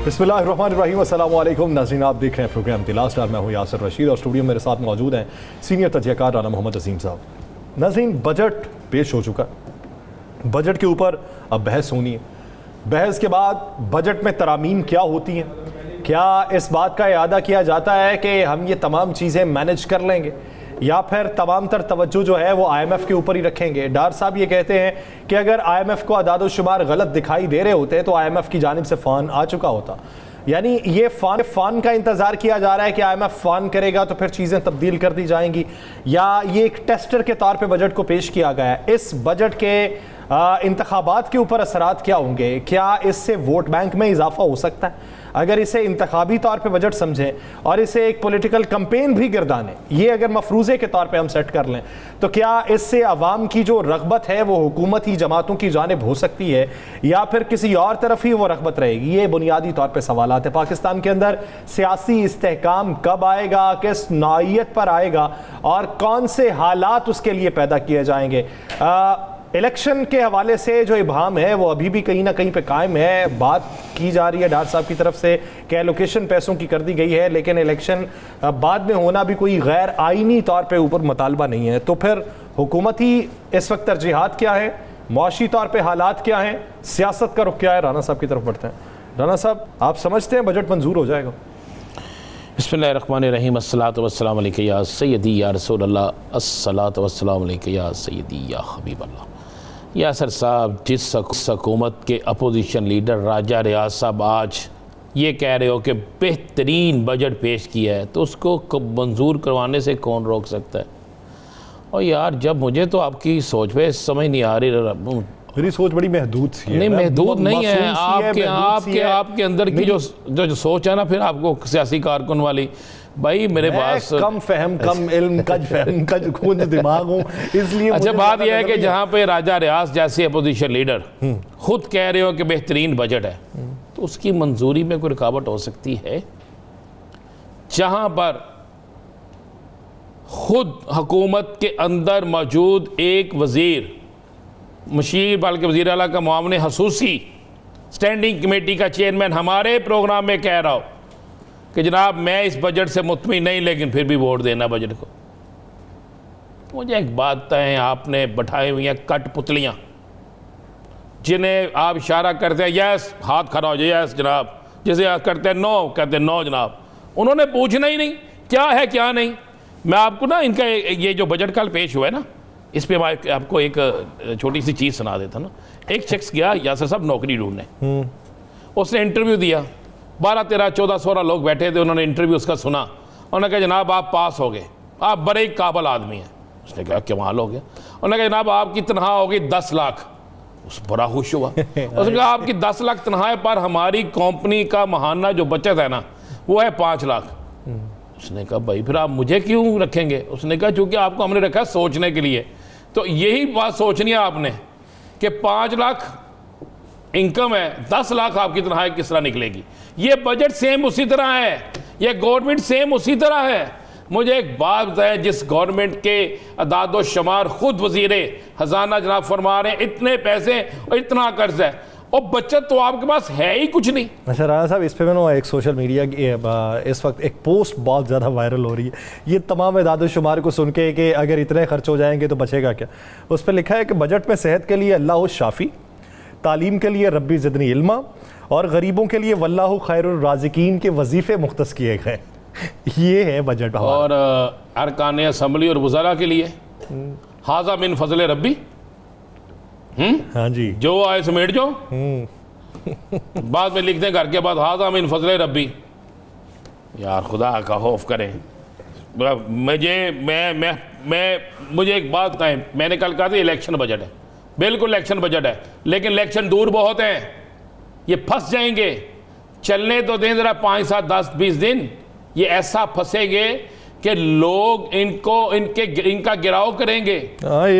बिस्मिल्लाहिर्रहमानिर्रहीम, अस्सलाम वालेकुम नाज़रीन, आप देख रहे हैं प्रोग्राम द लास्ट आवर। मैं हूँ यासिर रशीद और स्टूडियो में मेरे साथ मौजूद हैं सीनियर तजज़ियाकार राना मोहम्मद अजीम साहब। नाज़रीन, बजट पेश हो चुका, बजट के ऊपर अब बहस होनी है। बहस के बाद बजट में तरामीम क्या होती हैं, क्या इस बात का इरादा किया जाता है कि हम ये तमाम चीज़ें मैनेज कर लेंगे या फिर तमाम तर तवज्जो जो है वो IMF के ऊपर ही रखेंगे। डार साहब ये कहते हैं कि अगर IMF को अदाद शुमार गलत दिखाई दे रहे होते तो IMF की जानिब से फ़ान आ चुका होता। यानी ये फ़ान का इंतज़ार किया जा रहा है कि IMF फ़ान करेगा तो फिर चीज़ें तब्दील कर दी जाएंगी, या ये एक टेस्टर के तौर पे बजट को पेश किया गया है। इस बजट के इंतखाबात के ऊपर असरात क्या होंगे? क्या इससे वोट बैंक में इजाफा हो सकता है? अगर इसे इंतखाबी तौर पे बजट समझें और इसे एक पॉलिटिकल कैंपेन भी गर्दानें, ये अगर मफरूज़े के तौर पे हम सेट कर लें, तो क्या इससे अवाम की जो रग़बत है वो हुकूमती जमातों की जानिब हो सकती है या फिर किसी और तरफ ही वो रग़बत रहेगी? ये बुनियादी तौर पे सवालात है। पाकिस्तान के अंदर सियासी इस्तेहकाम कब आएगा, किस नौइयत पर आएगा और कौन से हालात उसके लिए पैदा किए जाएंगे? इलेक्शन के हवाले से जो इबाहम है वो अभी भी कहीं ना कहीं पे कायम है। बात की जा रही है डार साहब की तरफ से कि एलोकेशन पैसों की कर दी गई है, लेकिन इलेक्शन बाद में होना भी कोई गैर आइनी तौर पे ऊपर मुतालबा नहीं है। तो फिर हुकूमती इस वक्त तरजीहात क्या है, मुआशी तौर पे हालात क्या हैं, सियासत का रुख क्या है? राना साहब की तरफ बढ़ते हैं। राना साहब, आप समझते हैं बजट मंजूर हो जाएगा? बिस्मिल्लाहिर्रहमानिर्रहीम, अस्सलातु वस्सलामु अलैका या सय्यदी या रसूल अल्लाह, अस्सलातु वस्सलामु अलैका या सय्यदी या हबीब अल्लाह। यासिर साहब, जिस हुकूमत के अपोजिशन लीडर राजा रियाज साहब आज ये कह रहे हो कि बेहतरीन बजट पेश किया है, तो उसको मंजूर करवाने से कौन रोक सकता है? और यार, जब मुझे तो आपकी सोच पे समझ नहीं आ रही, मेरी सोच बड़ी महदूद सी है। नहीं, महदूद नहीं है, आपके अंदर की जो सोच है ना, फिर आपको सियासी कारकुन वाली, भाई मेरे पास कम फहम, कम इल्म, कज फहम, कज खूंज दिमाग हूँ, इसलिए। अच्छा, बात यह है कि जहाँ पे राजा रियाज जैसे अपोजिशन लीडर खुद कह रहे हो कि बेहतरीन बजट है, तो उसकी मंजूरी में कोई रुकावट हो सकती है? जहाँ पर खुद हुकूमत के अंदर मौजूद एक वजीर, मुशीर बल्कि वज़ीर आला का मुआविन हसूसी, स्टैंडिंग कमेटी का चेयरमैन हमारे प्रोग्राम में कह रहा हो कि जनाब मैं इस बजट से मुतमिन नहीं, लेकिन फिर भी वोट देना बजट को। मुझे एक बात है, आपने बैठाई हुई हैं कठपुतलियाँ जिन्हें आप इशारा करते हैं यस, हाथ खड़ा हो जाए यस जनाब, जैसे आप करते हैं नो, कहते हैं नो जनाब। उन्होंने पूछना ही नहीं क्या है क्या नहीं। मैं आपको ना इनका ये जो बजट कल पेश हुआ है ना, इस पे मैं आपको एक छोटी सी चीज़ सुना देता ना। एक शख्स गया यासिर साहब नौकरी ढूंढने, उसने इंटरव्यू दिया, 12, 13, 14, 16 लोग बैठे थे, उन्होंने इंटरव्यू उसका सुना। उन्होंने कहा जनाब आप पास हो गए, आप बड़े काबिल आदमी हैं। उसने कहा कमाल हो गया। उन्होंने कहा जनाब आपकी तनख्वाह होगी 10 लाख। उस बड़ा खुश हुआ। उसने कहा आपकी 10 लाख तनख्वाह पर हमारी कंपनी का महाना जो बचत है ना वो है 5 लाख। उसने कहा भाई फिर आप मुझे क्यों रखेंगे? उसने कहा चूँकि आपको हमने रखा सोचने के लिए। तो यही बात सोचनी है आपने कि 5 लाख इनकम है, 10 लाख आपकी तनख्वाह किस तरह निकलेगी। ये बजट सेम उसी तरह है, ये गवर्नमेंट सेम उसी तरह है। मुझे एक बात है, जिस गवर्नमेंट के अदाद शुमार खुद वजीरे खजाना जनाब फरमा रहे हैं इतने पैसे और इतना कर्ज है और बचत तो आपके पास है ही कुछ नहीं। अच्छा राना साहब, इस पे मैंने एक सोशल मीडिया की इस वक्त एक पोस्ट बहुत ज़्यादा वायरल हो रही है, ये तमाम इदाद शुमार को सुन के कि अगर इतने खर्च हो जाएंगे तो बचेगा क्या। उस पर लिखा है कि बजट में सेहत के लिए अल्लाह शाफ़ी, तालीम के लिए रब्बी ज़िदनी इल्मा और गरीबों के लिए वल्लाहु खैरुर राज़िकीन के वजीफ़े मुख्तस किए गए। ये है बजट। और अरकान असम्बली और वज़रा के लिए हाजा मिन फजल रब्बी, हाँ जी, जो आए समेट जो बाद में लिखते हैं घर के बाद हाजा मिन फजल रब्बी। यार खुदा का खौफ करें। मुझे एक बात है, मैंने कल कहा था इलेक्शन बजट है, बिल्कुल इलेक्शन बजट है, लेकिन इलेक्शन दूर बहुत है, ये फंस जाएंगे। चलने तो दें ज़रा 5, 7, 10, 20 दिन, ये ऐसा फंसेंगे कि लोग इनका गिराव करेंगे।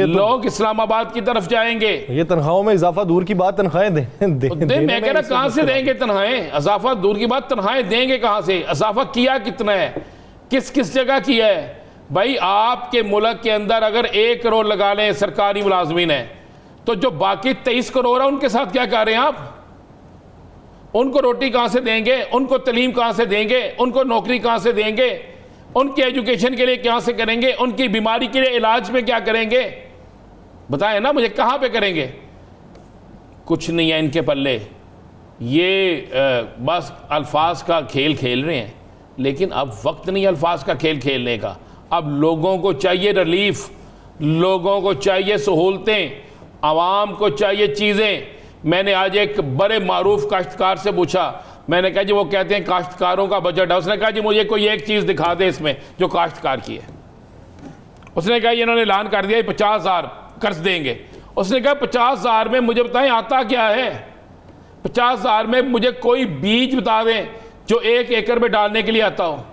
लोग इस्लामाबाद की तरफ जाएंगे। ये तनख्वाहों में इजाफा दूर की बात, तनख्वाहें मैं कह रहा कहाँ से देंगे तनख्वाहें? इजाफा दूर की बात, तनख्वाहें देंगे कहाँ से? इजाफा किया कितना है, किस किस जगह किया है? भाई आपके मुल्क के अंदर अगर 1 करोड़ लगा लें सरकारी मुलाजमीन है, तो जो बाकी 23 करोड़ है उनके साथ क्या कर रहे हैं आप? उनको रोटी कहाँ से देंगे, उनको तालीम कहाँ से देंगे, उनको नौकरी कहाँ से देंगे, उनके एजुकेशन के लिए कहाँ से करेंगे, उनकी बीमारी के लिए इलाज में क्या करेंगे, बताएं ना मुझे, कहाँ पे करेंगे? कुछ नहीं है इनके पल्ले। ये बस अल्फाज का खेल खेल रहे हैं, लेकिन अब वक्त नहीं अल्फाज का खेल खेलने का। अब लोगों को चाहिए रिलीफ, लोगों को चाहिए सहूलतें, आवाम को चाहिए चीज़ें। मैंने आज एक बड़े मारूफ काश्तकार से पूछा, मैंने कहा जी वो कहते हैं काश्तकारों का बजट है। उसने कहा जी मुझे कोई एक चीज़ दिखा दे इसमें जो काश्तकार की है। उसने कहा इन्होंने ऐलान कर दिया 50,000 कर्ज देंगे। उसने कहा 50,000 में मुझे बताएं आता क्या है? 50,000 में मुझे कोई बीज बता दें जो 1 एकड़ में डालने के लिए आता हो,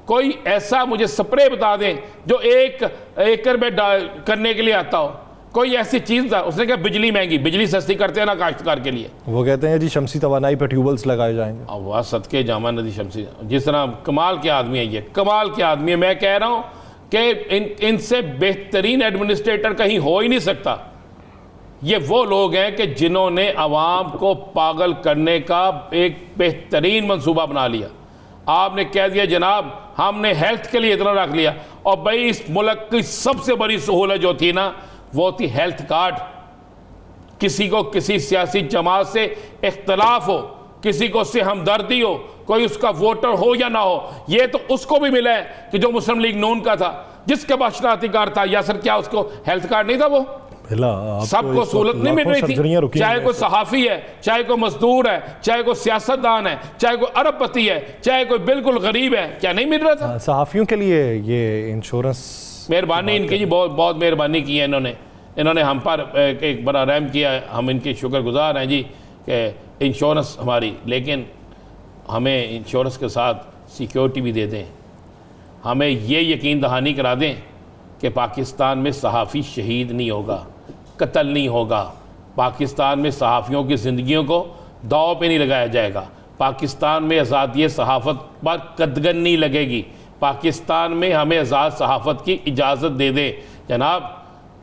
कोई ऐसा मुझे स्प्रे बता दें जो 1 एकड़ में करने के लिए आता हो, कोई ऐसी चीज़ था। उसने कहा बिजली महंगी, बिजली सस्ती करते हैं ना काश्तकार के लिए। वो कहते हैं जी शमसी तवानाई पर ट्यूबवेल्स लगाए जाएंगे। अब वाह सदके जामा नदी शमसी, जिस तरह कमाल के आदमी है, ये कमाल के आदमी है। मैं कह रहा हूँ कि इनसे बेहतरीन एडमिनिस्ट्रेटर कहीं हो ही नहीं सकता। ये वो लोग हैं कि जिन्होंने आवाम को पागल करने का एक बेहतरीन मंसूबा बना लिया। आपने कह दिया जनाब हमने हेल्थ के लिए इतना रख लिया, और भाई इस मुल्क की सबसे बड़ी सहूलत जो थी ना वो थी हेल्थ कार्ड। किसी को किसी सियासी जमात से इख्तलाफ हो, किसी को उससे हमदर्दी हो, कोई उसका वोटर हो या ना हो, ये तो उसको भी मिला है कि जो मुस्लिम लीग नून का था, जिसके पास शनाख्ती कार्ड था। या सर क्या उसको हेल्थ कार्ड नहीं था? वो सबको सहूलत नहीं मिल रही थी, चाहे कोई सहाफ़ी है, चाहे कोई मजदूर है, चाहे कोई सियासतदान है, चाहे कोई अरबपति है, चाहे कोई बिल्कुल गरीब है, क्या नहीं मिल रहा था? सहाफ़ियों के लिए ये इंश्योरेंस, मेहरबानी इनकी जी, बहुत बहुत मेहरबानी की है इन्होंने हम पर एक बड़ा रहम किया है। हम इनके शुक्रगुजार हैं जी कि इंश्योरेंस हमारी, लेकिन हमें इंश्योरेंस के साथ सिक्योरिटी भी दे दें। हमें ये यकीन दहानी करा दें कि पाकिस्तान में सहाफ़ी शहीद नहीं होगा, कत्ल नहीं होगा, पाकिस्तान में सहाफ़ियों की ज़िंदगियों को दाव पे नहीं लगाया जाएगा, पाकिस्तान में आज़ादी सहाफ़त पर कदगन नहीं लगेगी, पाकिस्तान में हमें आज़ाद सहाफ़त की इजाज़त दे दें। जनाब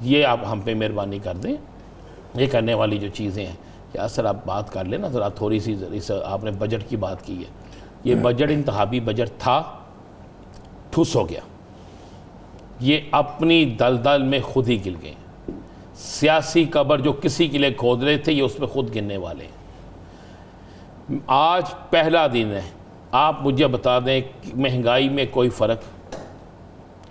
ये आप हम पे मेहरबानी कर दें। ये करने वाली जो चीज़ें हैं, क्या सर आप बात कर लेना ज़रा थोड़ी सी, इस आपने बजट की बात की है, ये बजट इंतहाबी बजट था, ठुस हो गया, ये अपनी दलदल में खुद ही गिर गए। सियासी कब्र जो किसी के लिए खोद रहे थे, ये उसमें खुद गिरने वाले हैं। आज पहला दिन है, आप मुझे बता दें कि महंगाई में कोई फ़र्क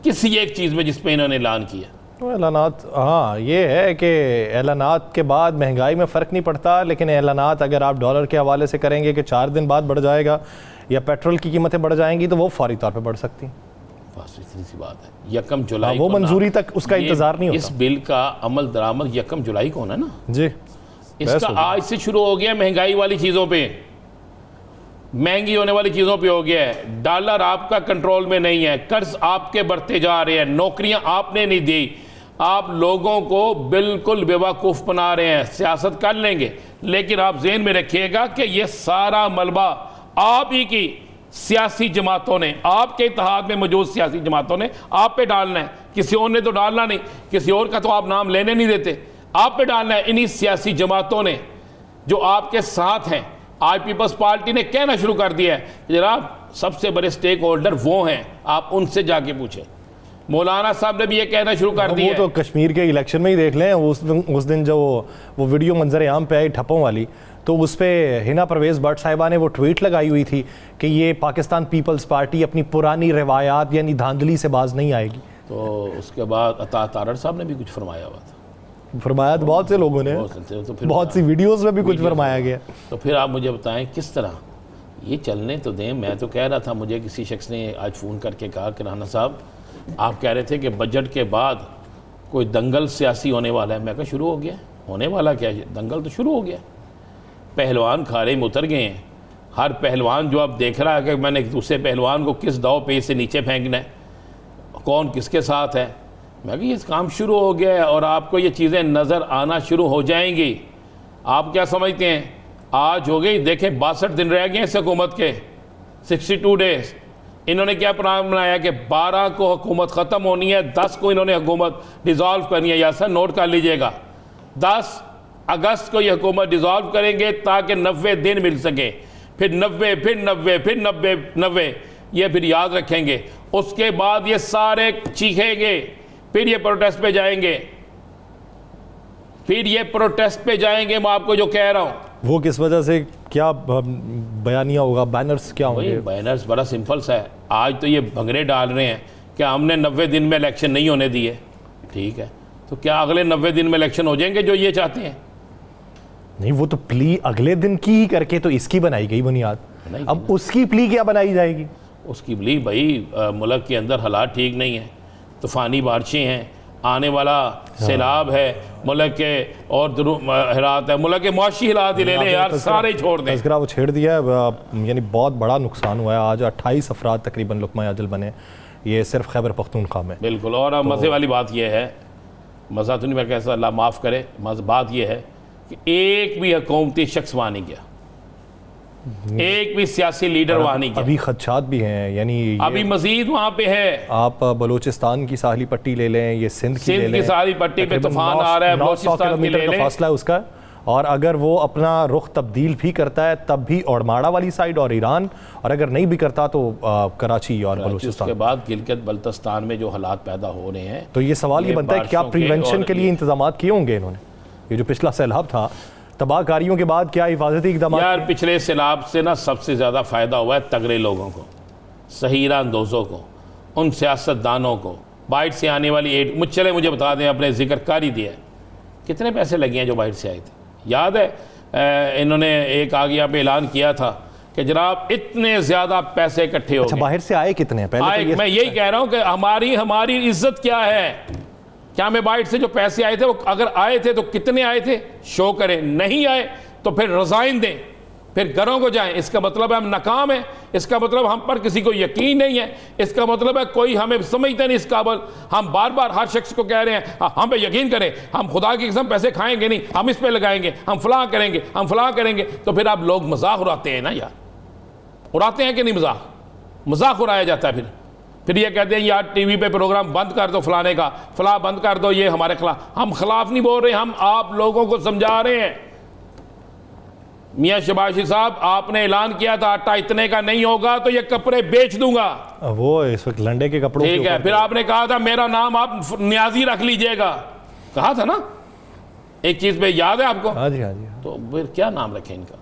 किसी एक चीज़ में जिस पे इन्होंने ऐलान किया? ऐलानात, हाँ ये है कि ऐलानात के बाद महंगाई में फ़र्क नहीं पड़ता, लेकिन ऐलानात अगर आप डॉलर के हवाले से करेंगे कि 4 दिन बाद बढ़ जाएगा या पेट्रोल की कीमतें बढ़ जाएंगी, तो वो फौरी तौर पे बढ़ सकती हैं। बस इतनी सी बात है। 1 जुलाई वो मंजूरी तक उसका इंतज़ार नहीं होता। इस बिल का अमल दरामद 1 जुलाई को होना ना जी, इसका आज से शुरू हो गया। महंगाई वाली चीज़ों पे, महंगी होने वाली चीज़ों पे हो गया है। डॉलर आपका कंट्रोल में नहीं है, कर्ज आपके बढ़ते जा रहे हैं, नौकरियां आपने नहीं दी, आप लोगों को बिल्कुल बेवकूफ़ बना रहे हैं। सियासत कर लेंगे, लेकिन आप ज़हन में रखिएगा कि ये सारा मलबा आप ही की सियासी जमातों ने, आपके इत्तेहाद में मौजूद सियासी जमातों ने आप पे डालना है। किसी और ने तो डालना नहीं, किसी और का तो आप नाम लेने नहीं देते, आप पे डालना है। इन्हीं सियासी जमातों ने जो आपके साथ हैं, आज पीपल्स पार्टी ने कहना शुरू कर दिया है जनाब सबसे बड़े स्टेक होल्डर वो हैं, आप उनसे जाके पूछें। मौलाना साहब ने भी ये कहना शुरू कर दिया। वो तो कश्मीर के इलेक्शन में ही देख लें, उस दिन जो वो वीडियो मंजर आम पे आई ठप्पों वाली, तो उस पर हिना परवेज़ भट्ट साहिबा ने वो ट्वीट लगाई हुई थी कि ये पाकिस्तान पीपल्स पार्टी अपनी पुरानी रवायात यानी धांधली से बाज नहीं आएगी। तो उसके बाद अता तारड़ साहब ने भी कुछ फरमाया हुआ था। फरमाया तो बहुत से लोगों ने, तो फिर बहुत सी वीडियोस में भी कुछ फरमाया गया। तो फिर आप मुझे बताएं किस तरह ये चलने तो दें। मैं तो कह रहा था, मुझे किसी शख्स ने आज फ़ोन करके कहा कि राना साहब आप कह रहे थे कि बजट के बाद कोई दंगल सियासी होने वाला है। मैं कहा शुरू हो गया, होने वाला क्या है, दंगल तो शुरू हो गया। पहलवान खारे में उतर गए हैं। हर पहलवान जो अब देख रहा है कि मैंने दूसरे पहलवान को किस दाव पे से नीचे फेंकना है, कौन किसके साथ है। मैं कि ये काम शुरू हो गया है और आपको ये चीज़ें नज़र आना शुरू हो जाएंगी। आप क्या समझते हैं, आज हो गई, देखें 62 दिन रह गए इस हुकूमत के, 62 डेज। इन्होंने क्या प्लान बनाया कि 12 को हुकूमत ख़त्म होनी है, 10 को इन्होंने हुकूमत डिज़ोल्व करनी है। या सर नोट कर लीजिएगा, 10 अगस्त को ये हुकूमत डिज़ोल्व करेंगे ताकि 90 दिन मिल सके, फिर 90, फिर 90, फिर 90, ये फिर याद रखेंगे। उसके बाद ये सारे चीखेंगे, फिर ये प्रोटेस्ट पे जाएंगे, फिर ये प्रोटेस्ट पे जाएंगे। मैं आपको जो कह रहा हूँ, वो किस वजह से, क्या बयानिया होगा, बैनर्स क्या होंगे? बैनर्स बड़ा सिंपल सा है। आज तो ये भंगड़े डाल रहे हैं कि हमने 90 दिन में इलेक्शन नहीं होने दिए। ठीक है, तो क्या अगले 90 दिन में इलेक्शन हो जाएंगे जो ये चाहते हैं? नहीं, वो तो प्ली अगले दिन की ही करके तो इसकी बनाई गई बुनियाद। अब उसकी प्ली क्या बनाई जाएगी? उसकी प्ली भाई, मुल्क के अंदर हालात ठीक नहीं है, तूफ़ानी बारिशें हैं, आने वाला सैलाब है, मुल्क के और हालात है, मुल्क के मुआशी हालात ही ले लें यार, सारे ही छोड़ दें। तज़किरा वो छेड़ दिया है, यानी बहुत बड़ा नुकसान हुआ है। आज 28 अफराद तकरीबन लुक़मा अजल बने, ये सिर्फ खैबर पख्तूनख्वा में। बिल्कुल। और मज़े वाली बात यह है, मज़ा तो नहीं, मैं कैसा, अल्लाह माफ़ करे, बात यह है कि एक भी हुकूमती शख्स वहाँ नहीं गया, एक भी सियासी लीडर वहाँ नहीं गया। अभी खदशात भी हैं, यानी अभी मजीद वहाँ पे है। आप बलूचिस्तान की साहली पट्टी ले लें, ये सिंध की ले लें, सारी पट्टी पे तूफान आ रहा है, 900 किलोमीटर का फासला है उसका। और अगर वो अपना रुख तब्दील भी करता है तब भी औड़माड़ा वाली साइड और ईरान, और अगर नहीं भी करता तो कराची और बलूचिस्तान। उसके बाद गिलगित बल्तिस्तान में जो हालात पैदा हो रहे हैं, तो ये सवाल ये बनता है क्या प्रिवेंशन के लिए इंतजाम किए होंगे इन्होंने? ये जो पिछला सैलाब था, तबाहकारियों के बाद क्या हिफाजती इक़दाम? यार पिछले सैलाब से ना सबसे ज़्यादा फ़ायदा हुआ है तगड़े लोगों को, सही अंदोज़ों को, उन सियासतदानों को। बाहर से आने वाली एड, मुझे बता दें, अपने जिक्र कर ही दिया, कितने पैसे लगे हैं जो बाहर से आए थे? याद है इन्होंने एक आगे यहाँ पे ऐलान किया था कि जनाब इतने ज़्यादा पैसे इकट्ठे हो गए। बाहर से आए कितने हैं पहले? तो मैं यही कह रहा हूँ कि हमारी इज्जत क्या है? क्या हमें बाइट से जो पैसे आए थे, वो अगर आए थे तो कितने आए थे, शो करें। नहीं आए तो फिर रिजाइन दें, फिर घरों को जाएं। इसका मतलब है हम नाकाम हैं, इसका मतलब हम पर किसी को यकीन नहीं है, इसका मतलब है कोई हमें समझते नहीं इस काबिल। हम बार बार हर शख्स को कह रहे हैं हम पे यकीन करें, हम खुदा की कसम पैसे खाएंगे नहीं, हम इस पे लगाएंगे, हम फलां करेंगे, हम फलां करेंगे। तो फिर आप लोग मजाक उड़ाते हैं ना यार, उड़ाते हैं कि नहीं? मजाक उड़ाया जाता है। फिर ये कहते हैं यार टीवी पे प्रोग्राम बंद कर दो, फलाने का फला बंद कर दो, ये हमारे खिलाफ। हम खिलाफ नहीं बोल रहे, हम आप लोगों को समझा रहे हैं। मियां शबाशी साहब, आपने ऐलान किया था आटा इतने का नहीं होगा तो ये कपड़े बेच दूंगा। वो इस वक्त लंडे के कपड़ों, ठीक है। फिर आपने कहा था मेरा नाम आप न्याजी रख लीजिएगा, कहा था ना एक चीज पे, याद है आपको? हाँ जी, हाँ जी। तो फिर क्या नाम रखे इनका?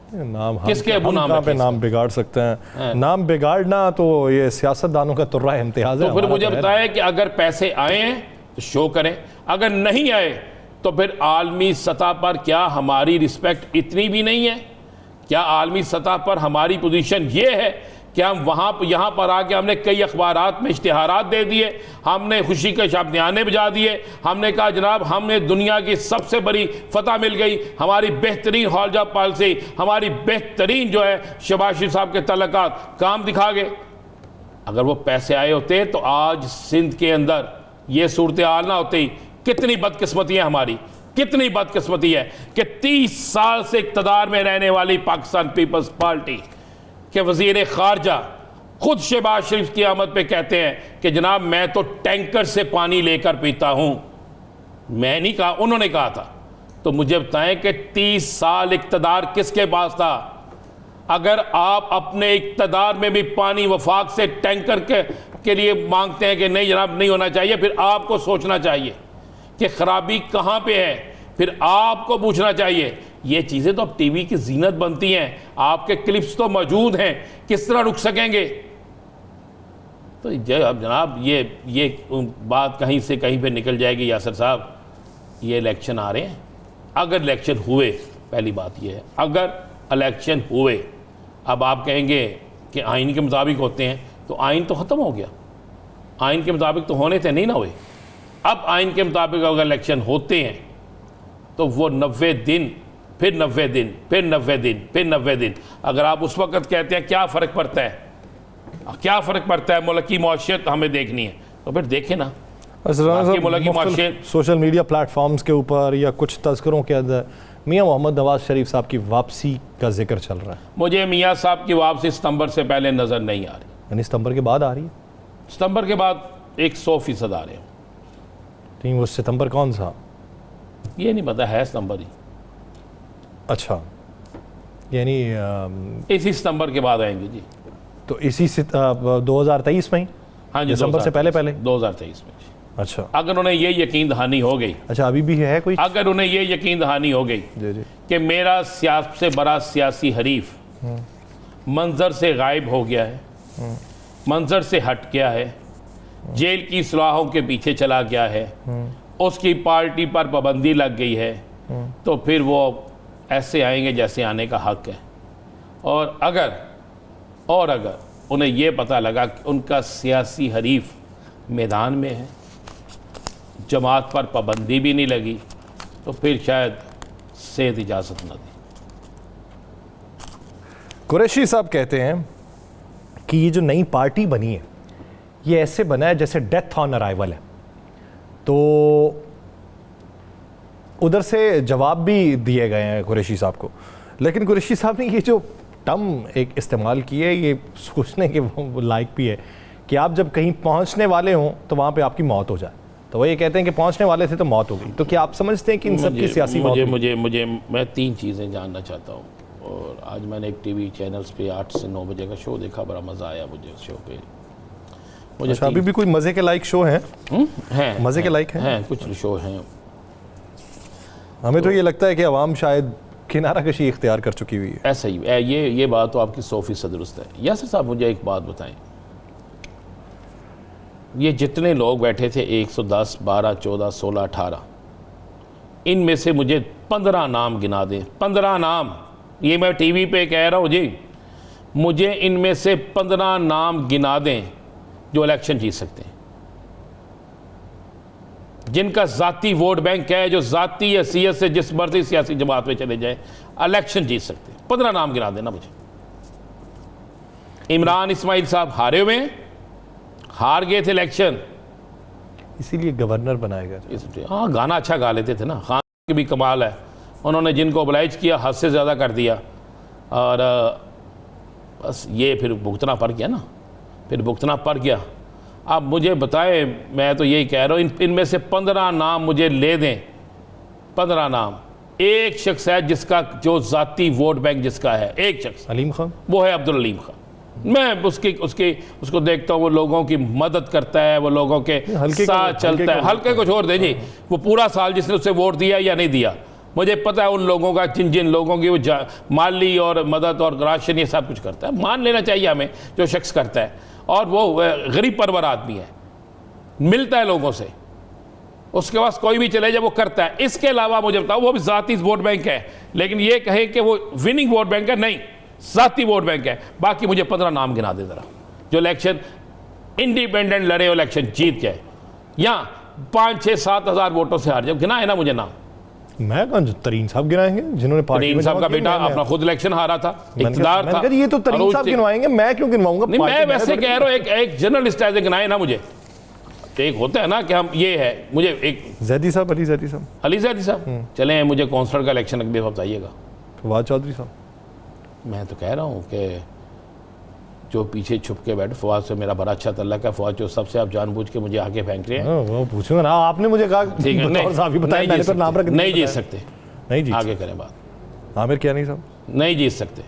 नाम किसके अबू नाम पे नाम बिगाड़ सकते हैं? नाम बिगाड़ना तो ये सियासतदानों का तुर्रा इम्तियाज है। तो फिर मुझे बताएं कि अगर पैसे आए हैं तो शो करें, अगर नहीं आए तो फिर आलमी सतह पर क्या हमारी रिस्पेक्ट इतनी भी नहीं है? क्या आलमी सतह पर हमारी पोजीशन ये है कि हम वहाँ यहाँ पर आके हमने कई अखबारात में इश्तिहारात दे दिए, हमने खुशी के शाबदियाने बजा दिए, हमने कहा जनाब हमने दुनिया की सबसे बड़ी फतह मिल गई, हमारी बेहतरीन हौलजा पॉलिसी, हमारी बेहतरीन जो है शबाशी साहब के तलक़ात काम दिखा गए। अगर वो पैसे आए होते तो आज सिंध के अंदर ये सूरत हाल ना होती। कितनी बदकिस्मती है हमारी, कितनी बदकिस्मती है कि 30 साल से इक़्तिदार में रहने वाली पाकिस्तान पीपल्स पार्टी के वज़ीर ख़ारजा खुद शहबाज शरीफ की आमद पे कहते हैं कि जनाब मैं तो टैंकर से पानी लेकर पीता हूं। मैं नहीं कहा, उन्होंने कहा था। तो मुझे बताएं कि 30 साल इक़्तिदार किसके पास था? अगर आप अपने इक़्तिदार में भी पानी वफाक से टैंकर के लिए मांगते हैं कि नहीं जनाब नहीं होना चाहिए, फिर आपको सोचना चाहिए कि खराबी कहाँ पे है, फिर आपको पूछना चाहिए। ये चीज़ें तो अब टीवी की जीनत बनती हैं, आपके क्लिप्स तो मौजूद हैं, किस तरह रुक सकेंगे? तो अब जनाब ये बात कहीं से कहीं पे निकल जाएगी। यासर साहब, ये इलेक्शन आ रहे हैं, अगर इलेक्शन हुए, पहली बात ये है अगर इलेक्शन हुए, अब आप कहेंगे कि आइन के मुताबिक होते हैं, तो आइन तो ख़त्म हो गया, आइन के मुताबिक तो होने थे, नहीं ना हुए। अब आइन के मुताबिक अगर इलेक्शन होते हैं तो वो 90 दिन, फिर 90 दिन, फिर 90 दिन, फिर 90 दिन। अगर आप उस वक़्त कहते हैं क्या फ़र्क पड़ता है, क्या फ़र्क पड़ता है, मुल्क की मौशियत हमें देखनी है, तो फिर देखें ना। मुल्क की मौशियत सोशल मीडिया प्लेटफॉर्म्स के ऊपर या कुछ तज़किरों के अंदर मियाँ मोहम्मद नवाज शरीफ साहब की वापसी का जिक्र चल रहा है। मुझे मियाँ साहब की वापसी सितंबर से पहले नज़र नहीं आ रही। यानी सितंबर के बाद आ रही है? सितंबर के बाद 100% आ रहे हैं। नहीं, वो सितंबर कौन सा ये नहीं पता है सितंबर ही, अच्छा, यानी इसी सितंबर के बाद आएंगे जी। तो इसी 2023 में ही, हाँ जी, दिसंबर से पहले 2023 में जी। अच्छा अगर उन्हें ये यकीन दहानी हो गई, अच्छा, अभी भी है कोई? अगर उन्हें ये यकीन दहानी हो गई जी जी, कि मेरा सबसे बड़ा सियासी हरीफ मंजर से गायब हो गया है, मंजर से हट गया है, जेल की सुराहों के पीछे चला गया है, उसकी पार्टी पर पाबंदी लग गई है, तो फिर वो ऐसे आएंगे जैसे आने का हक है। और अगर उन्हें ये पता लगा कि उनका सियासी हरीफ मैदान में है, जमात पर पाबंदी भी नहीं लगी, तो फिर शायद सेहत इजाज़त न दी। कुरैशी साहब कहते हैं कि ये जो नई पार्टी बनी है ये ऐसे बना है जैसे डेथ ऑन अराइवल है। तो उधर से जवाब भी दिए गए हैं कुरैशी साहब को, लेकिन कुरैशी साहब ने ये जो टर्म एक इस्तेमाल की है ये सोचने के लायक भी है कि आप जब कहीं पहुंचने वाले हों तो वहाँ पे आपकी मौत हो जाए। तो वो ये कहते हैं कि पहुंचने वाले थे तो मौत हो गई। तो क्या आप समझते हैं कि इन सब की सियासी मौत? मुझे मैं 3 चीज़ें जानना चाहता हूँ। और आज मैंने एक टीवी चैनल्स पे 8 से 9 बजे का शो देखा, बड़ा मज़ा आया मुझे उस शो पे। मुझे अच्छा, अभी भी कोई मज़े के लायक शो हैं? हैं, मज़े के लायक हैं, कुछ शो हैं। हमें तो ये लगता है कि अवाम शायद किनारा कशी इख्तियार कर चुकी हुई है। ऐसा ही ये बात तो आपकी 100% दुरुस्त है। यासिर साहब, मुझे एक बात बताएं, ये जितने लोग बैठे थे 110, 12, 14, 16, 18, इनमें से मुझे 15 नाम गिना दें। 15 नाम, ये मैं टीवी पे कह रहा हूँ जी, मुझे इनमें से 15 नाम गिना दें जो इलेक्शन जीत सकते हैं, जिनका ज़ाती वोट बैंक है, जो ज़ाती हैसियत से जिस मर्जी सियासी जमात में चले जाए इलेक्शन जीत सकते हैं। 15 नाम गिना देना मुझे। इमरान इस्माइल साहब हारे हुए हैं, हार गए थे इलेक्शन, इसीलिए गवर्नर बनाया गया। हाँ, गाना अच्छा गा लेते थे ना, खान की भी कमाल है, उन्होंने जिनको ओबलाइज किया हद से ज़्यादा कर दिया। और बस ये फिर भुगतना पड़ गया ना, फिर भुगतना पड़ गया। अब मुझे बताएं, मैं तो यही कह रहा हूँ, इनमें से 15 नाम मुझे ले दें। 15 नाम। एक शख्स है जिसका जो ज़ाती वोट बैंक जिसका है, एक शख्स, अलीम खान, वो है अब्दुल अलीम खान। मैं उसको देखता हूँ, वो लोगों की मदद करता है, वो लोगों के साथ चलता है। हल्के को छोड़ दें जी, वो पूरा साल जिसने उसे वोट दिया या नहीं दिया, मुझे पता है उन लोगों का, जिन लोगों की वो माली और मदद और राशन ये सब कुछ करता है। मान लेना चाहिए हमें जो शख्स करता है, और वो गरीब परवर आदमी है, मिलता है लोगों से, उसके पास कोई भी चले जाए वो करता है। इसके अलावा मुझे बताओ, वो भी ज़ाती वोट बैंक है, लेकिन ये कहे कि वो विनिंग वोट बैंक है, नहीं, ज़ाती वोट बैंक है। बाकी मुझे 15 नाम गिना दे ज़रा, जो इलेक्शन इंडिपेंडेंट लड़े, इलेक्शन जीत जाए, या 5, 6, 7 हज़ार वोटों से हार जाए। गिना है ना मुझे नाम? मैं कौन, तरीन साहब गिनाएंगे जिन्होंने पार्टी में साहब का बेटा अपना खुद इलेक्शन हारा था, इक़्तिदार था। ये तो तरीन साहब गिनवाएंगे, मैं क्यों गिनवाऊंगा? नहीं, मैं वैसे कह रहा हूँ, एक जर्नलिस्ट ऐसे गिनाए ना मुझे। एक होता है ना कि हम ये है, मुझे एक जैदी साहब, अली जैदी साहब चले, मुझे काउंसलर का इलेक्शन अगले वक्त आइएगा। फवाद चौधरी साहब, मैं तो कह रहा हूँ कि जो पीछे छुप के बैठे, फवाद से मेरा बड़ा अच्छा तल्लक है। फवाद जो सबसे आप जानबूझ के मुझे आगे फेंक रहे हैं, वो पूछूंगा ना, आपने मुझे कहा ठीक है, नहीं जीत सकते, नहीं जीत, आगे करें बात। आमिर क्या नहीं साहब, नहीं जीत सकते,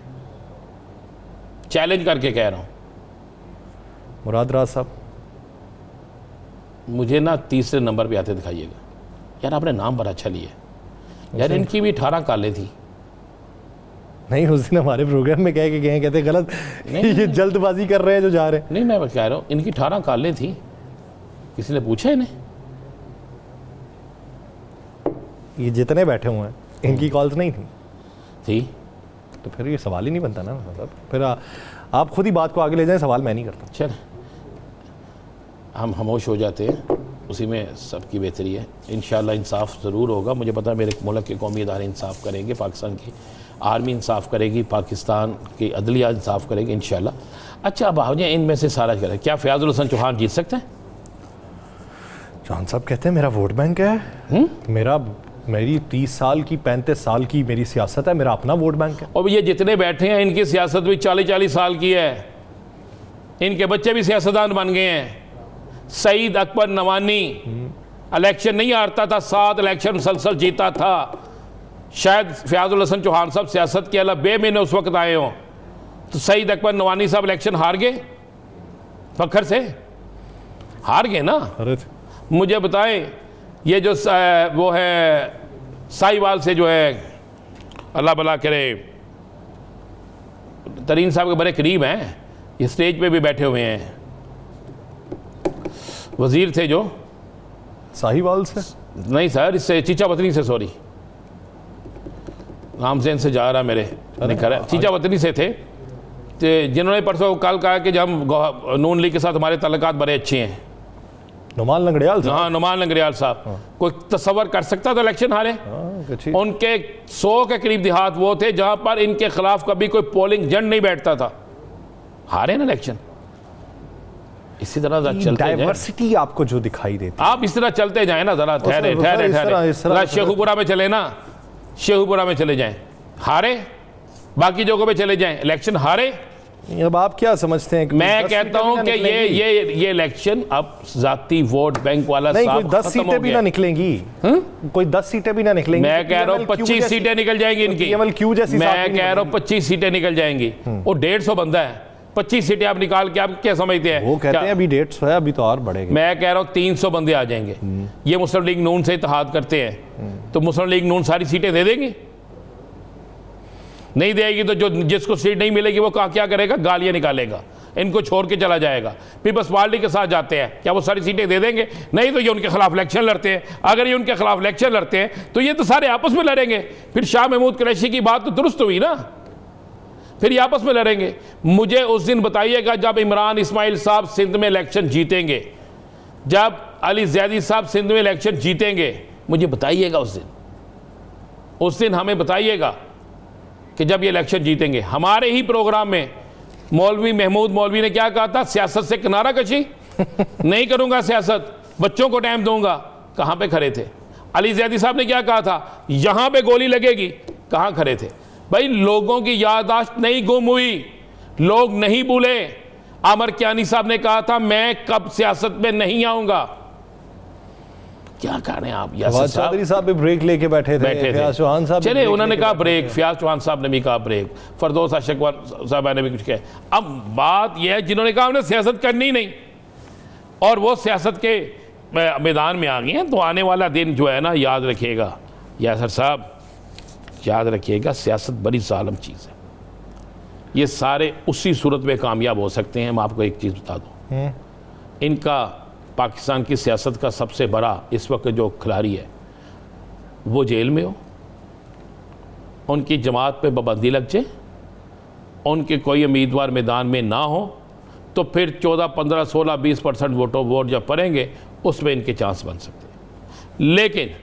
चैलेंज करके कह रहा हूँ। मुराद राज साहब, मुझे ना 3रे नंबर पे आते दिखाइएगा। यार आपने नाम बड़ा अच्छा लिया यार, इनकी भी 18 कालें थी। नहीं, उस दिन हमारे प्रोग्राम में कह के गए, कहते गलत, ये जल्दबाजी कर रहे हैं जो जा रहे हैं। नहीं, मैं कह रहा हूँ इनकी 18 कालें थी, किसी ने पूछा इन्हें? ये जितने बैठे हुए हैं इनकी कॉल्स नहीं थी, तो फिर ये सवाल ही नहीं बनता ना। मतलब फिर आप खुद ही बात को आगे ले जाएं, सवाल मैं नहीं करता। चल, हम खामोश हो जाते हैं, उसी में सबकी बेहतरी है। इंशाल्लाह इंसाफ ज़रूर होगा। मुझे पता है मेरे मुल्क के कौमी इदारे इंसाफ करेंगे, पाकिस्तान की आर्मी इंसाफ करेगी, पाकिस्तान की अदलिया इंसाफ करेगी इंशाल्लाह। अच्छा, अब आओ जाए, इनमें से सारा करें, क्या फयाजुल हसन चौहान जीत सकते हैं? चौहान साहब कहते हैं मेरा वोट बैंक है, मेरी 30 साल की 35 साल की मेरी सियासत है, मेरा अपना वोट बैंक है। और ये जितने बैठे हैं इनकी सियासत भी 40-40 साल की है, इनके बच्चे भी सियासतदान बन गए हैं। सईद अकबर नवानी इलेक्शन नहीं हारता था, 7 इलेक्शन मुसलसल जीता था। शायद फयाजुल हसन चौहान साहब सियासत के अला बेमहीने उस वक्त आए हों, तो सईद अकबर नवानी साहब इलेक्शन हार गए, फखर से हार गए ना। अरे मुझे बताएं, ये जो वो है साहिवाल से जो है, अल्लाह भला करे, तरीन साहब के बड़े करीब हैं, ये स्टेज पे भी बैठे हुए हैं, वजीर थे जो, साहिवाल से नहीं सर, इससे चीचा वतनी से, सॉरी नाम से इनसे जा रहा मेरे निकल, चीचा वतनी से थे, जिन्होंने परसों कल कहा कि जब हम नून लीग के साथ हमारे ताल्लुकात बड़े अच्छे हैं। नुमान लंगड़ियाल साहब, हाँ, नुमान लंगड़ियाल साहब, कोई तस्वर कर सकता था इलेक्शन हारे? उनके 100 के करीब देहात वो थे जहां पर इनके खिलाफ कभी कोई पोलिंग एजेंट नहीं बैठता था, हारे ना इलेक्शन। इसी तरह चलते डाइवर्सिटी आपको जो दिखाई देती, आप इस तरह चलते जाए ना, जरा ठहरे ठहरे ठहरे, शेखुपुरा में चले ना, शेखुपुरा में चले जाएं, हारे, बाकी जगहों पे चले जाएं, इलेक्शन हारे। अब आप क्या समझते हैं? मैं कहता हूं कि ये इलेक्शन अब जाती वोट बैंक वाला नहीं, कोई 10 सीटें भी ना निकलेंगी, कोई 10 सीटें भी ना निकलेंगी। मैं कह रहा हूं 25 सीटें निकल जाएंगी इनकी, मैं कह रहा हूं 25 सीटें निकल जाएंगी। वो 150 बंदा है, 25 सीटें आप निकाल के आप क्या समझते हैं? वो कहते हैं अभी 150 है, अभी तो और बढ़ेगा। मैं कह रहा हूं 300 बंदे आ जाएंगे। ये मुस्लिम लीग नून से इत्तेहाद करते हैं, तो मुस्लिम लीग नून सारी सीटें दे देंगी? नहीं देगी तो जो जिसको सीट नहीं मिलेगी वो क्या करेगा? गालियां निकालेगा, इनको छोड़ के चला जाएगा। पीपल्स पार्टी के साथ जाते हैं, क्या वो सारी सीटें दे देंगे? नहीं, तो ये उनके खिलाफ इलेक्शन लड़ते हैं। अगर ये उनके खिलाफ इलेक्शन लड़ते हैं तो ये तो सारे आपस में लड़ेंगे। फिर शाह महमूद कुरैशी की बात तो दुरुस्त हुई ना, फिर ये आपस में लड़ेंगे। मुझे उस दिन बताइएगा जब इमरान इस्माइल साहब सिंध में इलेक्शन जीतेंगे, जब अली जैदी साहब सिंध में इलेक्शन जीतेंगे, मुझे बताइएगा उस दिन हमें बताइएगा कि जब ये इलेक्शन जीतेंगे। हमारे ही प्रोग्राम में मौलवी महमूद मौलवी ने क्या कहा था? सियासत से किनारा कशी, नहीं करूंगा सियासत, बच्चों को टाइम दूंगा। कहां पे खड़े थे? अली जैदी साहब ने क्या कहा था? यहां पे गोली लगेगी, कहां खड़े थे? भाई, लोगों की याददाश्त नहीं गुम हुई, लोग नहीं भूले। आमर कियानी साहब ने कहा था मैं कब सियासत में नहीं आऊंगा। क्या कह रहे हैं आप? फवाद चौधरी साहब भी ब्रेक लेके बैठे थे, फयाज चौहान साहब चले, उन्होंने कहा ब्रेक, फयाज चौहान साहब ने भी कहा ब्रेक, फरदौस आशिक साहब ने भी कुछ कहा। अब बात यह है, जिन्होंने कहा हमने सियासत करनी नहीं और वो सियासत के मैदान में आ गए हैं, तो आने वाला दिन जो है ना, याद रखिएगा यासर साहब, याद रखिएगा, सियासत बड़ी जालिम चीज़ है। ये सारे उसी सूरत में कामयाब हो सकते हैं। मैं आपको एक चीज़ बता दूँ, इनका पाकिस्तान की सियासत का सबसे बड़ा इस वक्त जो खिलाड़ी है वो जेल में हो, उनकी जमात पे पाबंदी लग जाए, उनके कोई उम्मीदवार मैदान में ना हो, तो फिर 14, 15, 16, 20% वोट जब पड़ेंगे उसमें इनके चांस बन सकते हैं। लेकिन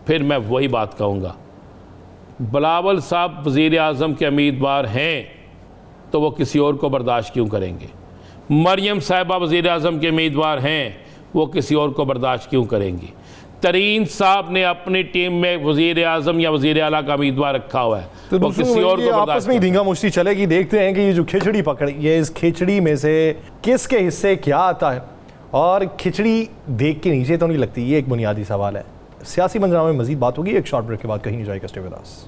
फिर मैं वही बात कहूँगा, बिलावल साहब वज़ीर आज़म के उम्मीदवार हैं तो वो किसी और को बर्दाश्त क्यों करेंगे? मरियम साहिबा वज़ीर आज़म के उम्मीदवार हैं, वो किसी और को बर्दाश्त क्यों करेंगी? तरीन साहब ने अपनी टीम में वज़ीर आज़म या वज़ीर आला का उम्मीदवार रखा हुआ है, तो वो किसी और को आपस में धींगा मुश्ती चलेगी। देखते हैं कि ये जो खिचड़ी पकड़ी, ये इस खिचड़ी में से किसके हिस्से क्या आता है, और खिचड़ी देख के नीचे तो नहीं लगती, ये एक बुनियादी सवाल है। सियासी मंजरमा में मजीद बात होगी एक शॉर्ट ब्रेक के बाद, कहीं नहीं जाएगा, स्टे विद अस।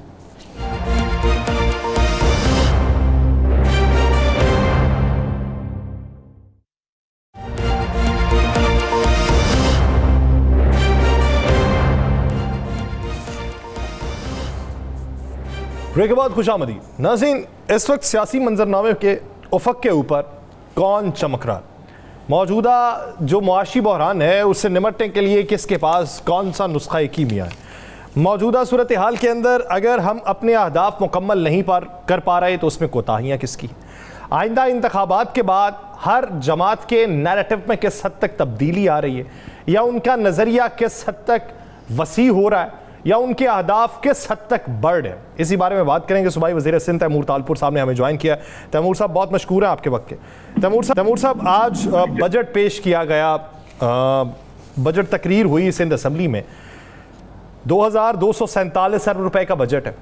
ब्रेक के बाद खुशामदी नाज़रीन। इस वक्त सियासी मंजरनामे के उफक के ऊपर कौन चमक रहा? मौजूदा जो मुआशी बहरान है उससे निपटने के लिए किसके पास कौन सा नुस्खा कीमिया है? मौजूदा सूरत हाल के अंदर अगर हम अपने अहदाफ मुकम्मल नहीं कर पा रहे तो उसमें कोताहियाँ किसकी? आइंदा इंतखाबात के बाद हर जमात के नैरेटिव में किस हद तक तब्दीली आ रही है, या उनका नज़रिया किस हद तक वसी हो रहा है, या उनके अहदाफ किस हद तक बढ़ है? इसी बारे में बात करेंगे। सूबाई वज़ीर सिंध तैमूर तालपुर साहब ने हमें ज्वाइन किया। तैमूर साहब बहुत मशकूर हैं आपके वक्त के। तैमूर साहब, आज बजट पेश किया गया, बजट तकरीर हुई सिंध असम्बली में, 2247 अरब रुपए का बजट है।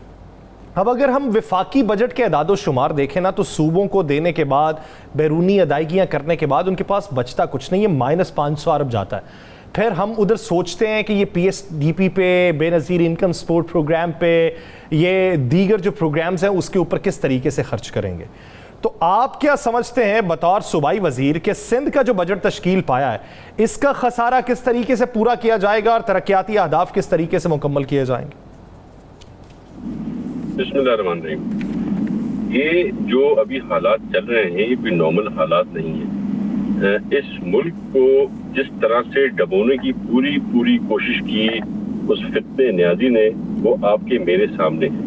अब अगर हम विफाकी बजट के अदाद शुमार देखें ना, तो सूबों को देने के बाद, बैरूनी अदायगियाँ करने के बाद उनके पास बचता कुछ नहीं है, -500 अरब जाता है। फिर हम उधर सोचते हैं कि ये PSDP पे, बेनज़ीर इनकम सपोर्ट प्रोग्राम पे, ये दीगर जो प्रोग्राम्स हैं उसके ऊपर किस तरीके से खर्च करेंगे। तो आप क्या समझते हैं बतौर सूबाई वजीर कि सिंध का जो बजट तश्कील पाया है इसका खसारा किस तरीके से पूरा किया जाएगा और तरक्याती अहदाफ किस तरीके से मुकम्मल किए जाएंगे? बिस्मिल्लाहिर्रहमानिर्रहीम। ये जो अभी हालात चल रहे हैं ये कोई नॉर्मल हालात नहीं है। इस मुल्क को जिस तरह से डबोने की पूरी कोशिश की उस फितने न्याजी ने, वो आपके मेरे सामने है।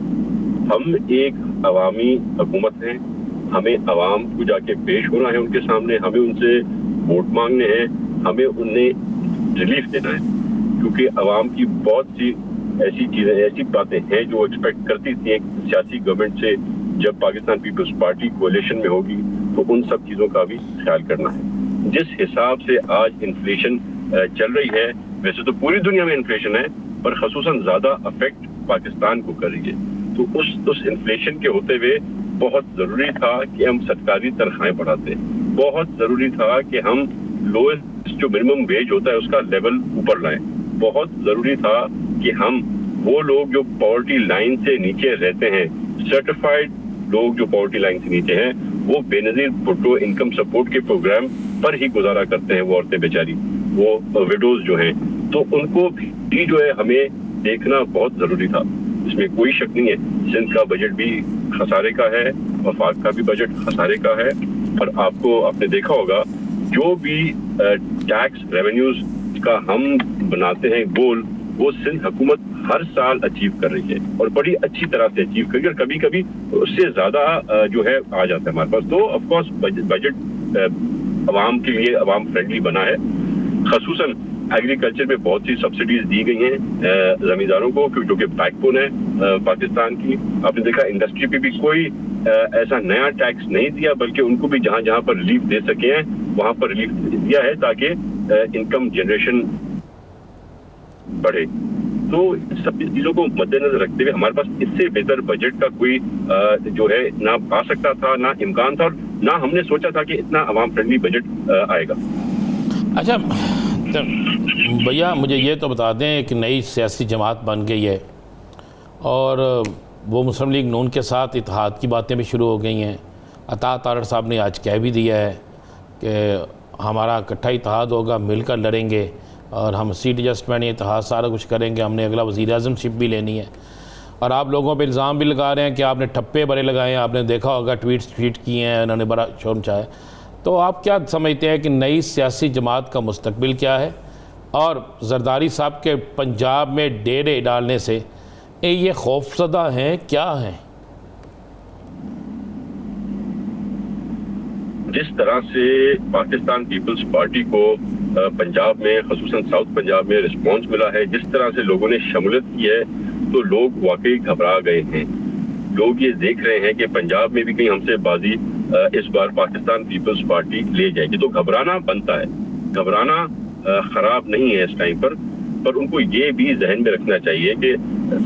हम एक अवामी हुकूमत हैं, हमें अवाम को जाके पेश होना है उनके सामने, हमें उनसे वोट मांगने हैं, हमें उन्हें रिलीफ देना है, क्योंकि अवाम की बहुत सी ऐसी चीज़ें, ऐसी बातें हैं जो एक्सपेक्ट करती थी एक सियासी गवर्नमेंट से। जब पाकिस्तान पीपल्स पार्टी कोalition में होगी तो उन सब चीज़ों का भी ख्याल करना है। जिस हिसाब से आज इन्फ्लेशन चल रही है, वैसे तो पूरी दुनिया में इन्फ्लेशन है, पर खसूसन ज़्यादा अफेक्ट पाकिस्तान को कर रही है। तो उस इन्फ्लेशन के होते हुए बहुत ज़रूरी था कि हम सरकारी तनख्वाहें बढ़ाते, बहुत ज़रूरी था कि हम लोएस्ट जो मिनिमम वेज होता है उसका लेवल ऊपर लाएं, बहुत ज़रूरी था कि हम वो लोग जो पॉवर्टी लाइन से नीचे रहते हैं, सर्टिफाइड लोग जो पॉवर्टी लाइन से नीचे हैं, वो बेनज़ीर भुट्टो इनकम सपोर्ट के प्रोग्राम पर ही गुजारा करते हैं, वो औरतें बेचारी, वो विडोज जो हैं, तो उनको भी जो है हमें देखना बहुत ज़रूरी था। इसमें कोई शक नहीं है। सिंध का बजट भी खसारे का है, वफाक का भी बजट खसारे का है, पर आपने देखा होगा जो भी टैक्स रेवेन्यूज का हम बनाते हैं गोल, वो सिंध हुकूमत हर साल अचीव कर रही है और बड़ी अच्छी तरह से अचीव कर रही है, और कभी कभी उससे ज्यादा जो है आ जाता है हमारे पास। तो ऑफ कोर्स बजट अवाम के लिए अवाम फ्रेंडली बना है। खसूसन एग्रीकल्चर में बहुत सी सब्सिडीज दी गई हैं जमींदारों को, जो कि बैकबोन है पाकिस्तान की। आपने देखा इंडस्ट्री पे भी कोई ऐसा नया टैक्स नहीं दिया, बल्कि उनको भी जहां जहां पर रिलीफ दे सके हैं वहां पर रिलीफ दिया है ताकि इनकम जनरेशन बढ़े। तो सब चीजों को मद्देनजर रखते हुए हमारे पास इससे बेहतर बजट का कोई जो है ना आ सकता था, ना इम्कान था, और ना हमने सोचा था कि इतना अवाम फ्रेंडली बजट आएगा। अच्छा तो भैया मुझे ये तो बता दें कि नई सियासी जमात बन गई है और वो मुस्लिम लीग नून के साथ इत्तेहाद की बातें भी शुरू हो गई हैं। अता तारड़ साहब ने आज कह भी दिया है कि हमारा इकट्ठा इत्तेहाद होगा, मिलकर लड़ेंगे और हम सीट एडजस्टमेंट इत्तेहाद सारा कुछ करेंगे, हमने अगला वज़ीर-ए-आज़मशिप भी लेनी है। और आप लोगों पे इल्ज़ाम भी लगा रहे हैं कि आपने ठप्पे बड़े लगाए हैं, आपने देखा होगा ट्वीट किए हैं, उन्होंने बड़ा शोर मचाया। तो आप क्या समझते हैं कि नई सियासी जमात का मुस्तकबिल क्या है, और जरदारी साहब के पंजाब में डेरे डालने से ये खौफज़दा हैं, क्या हैं? जिस तरह से पाकिस्तान पीपल्स पार्टी को पंजाब में, खसूसन साउथ पंजाब में रिस्पांस मिला है, जिस तरह से लोगों ने शमूलियत की है, तो लोग वाकई घबरा गए हैं। लोग ये देख रहे हैं कि पंजाब में भी कहीं हमसे बाजी इस बार पाकिस्तान पीपल्स पार्टी ले जाएगी। तो घबराना बनता है, घबराना खराब नहीं है इस टाइम पर उनको ये भी जहन में रखना चाहिए कि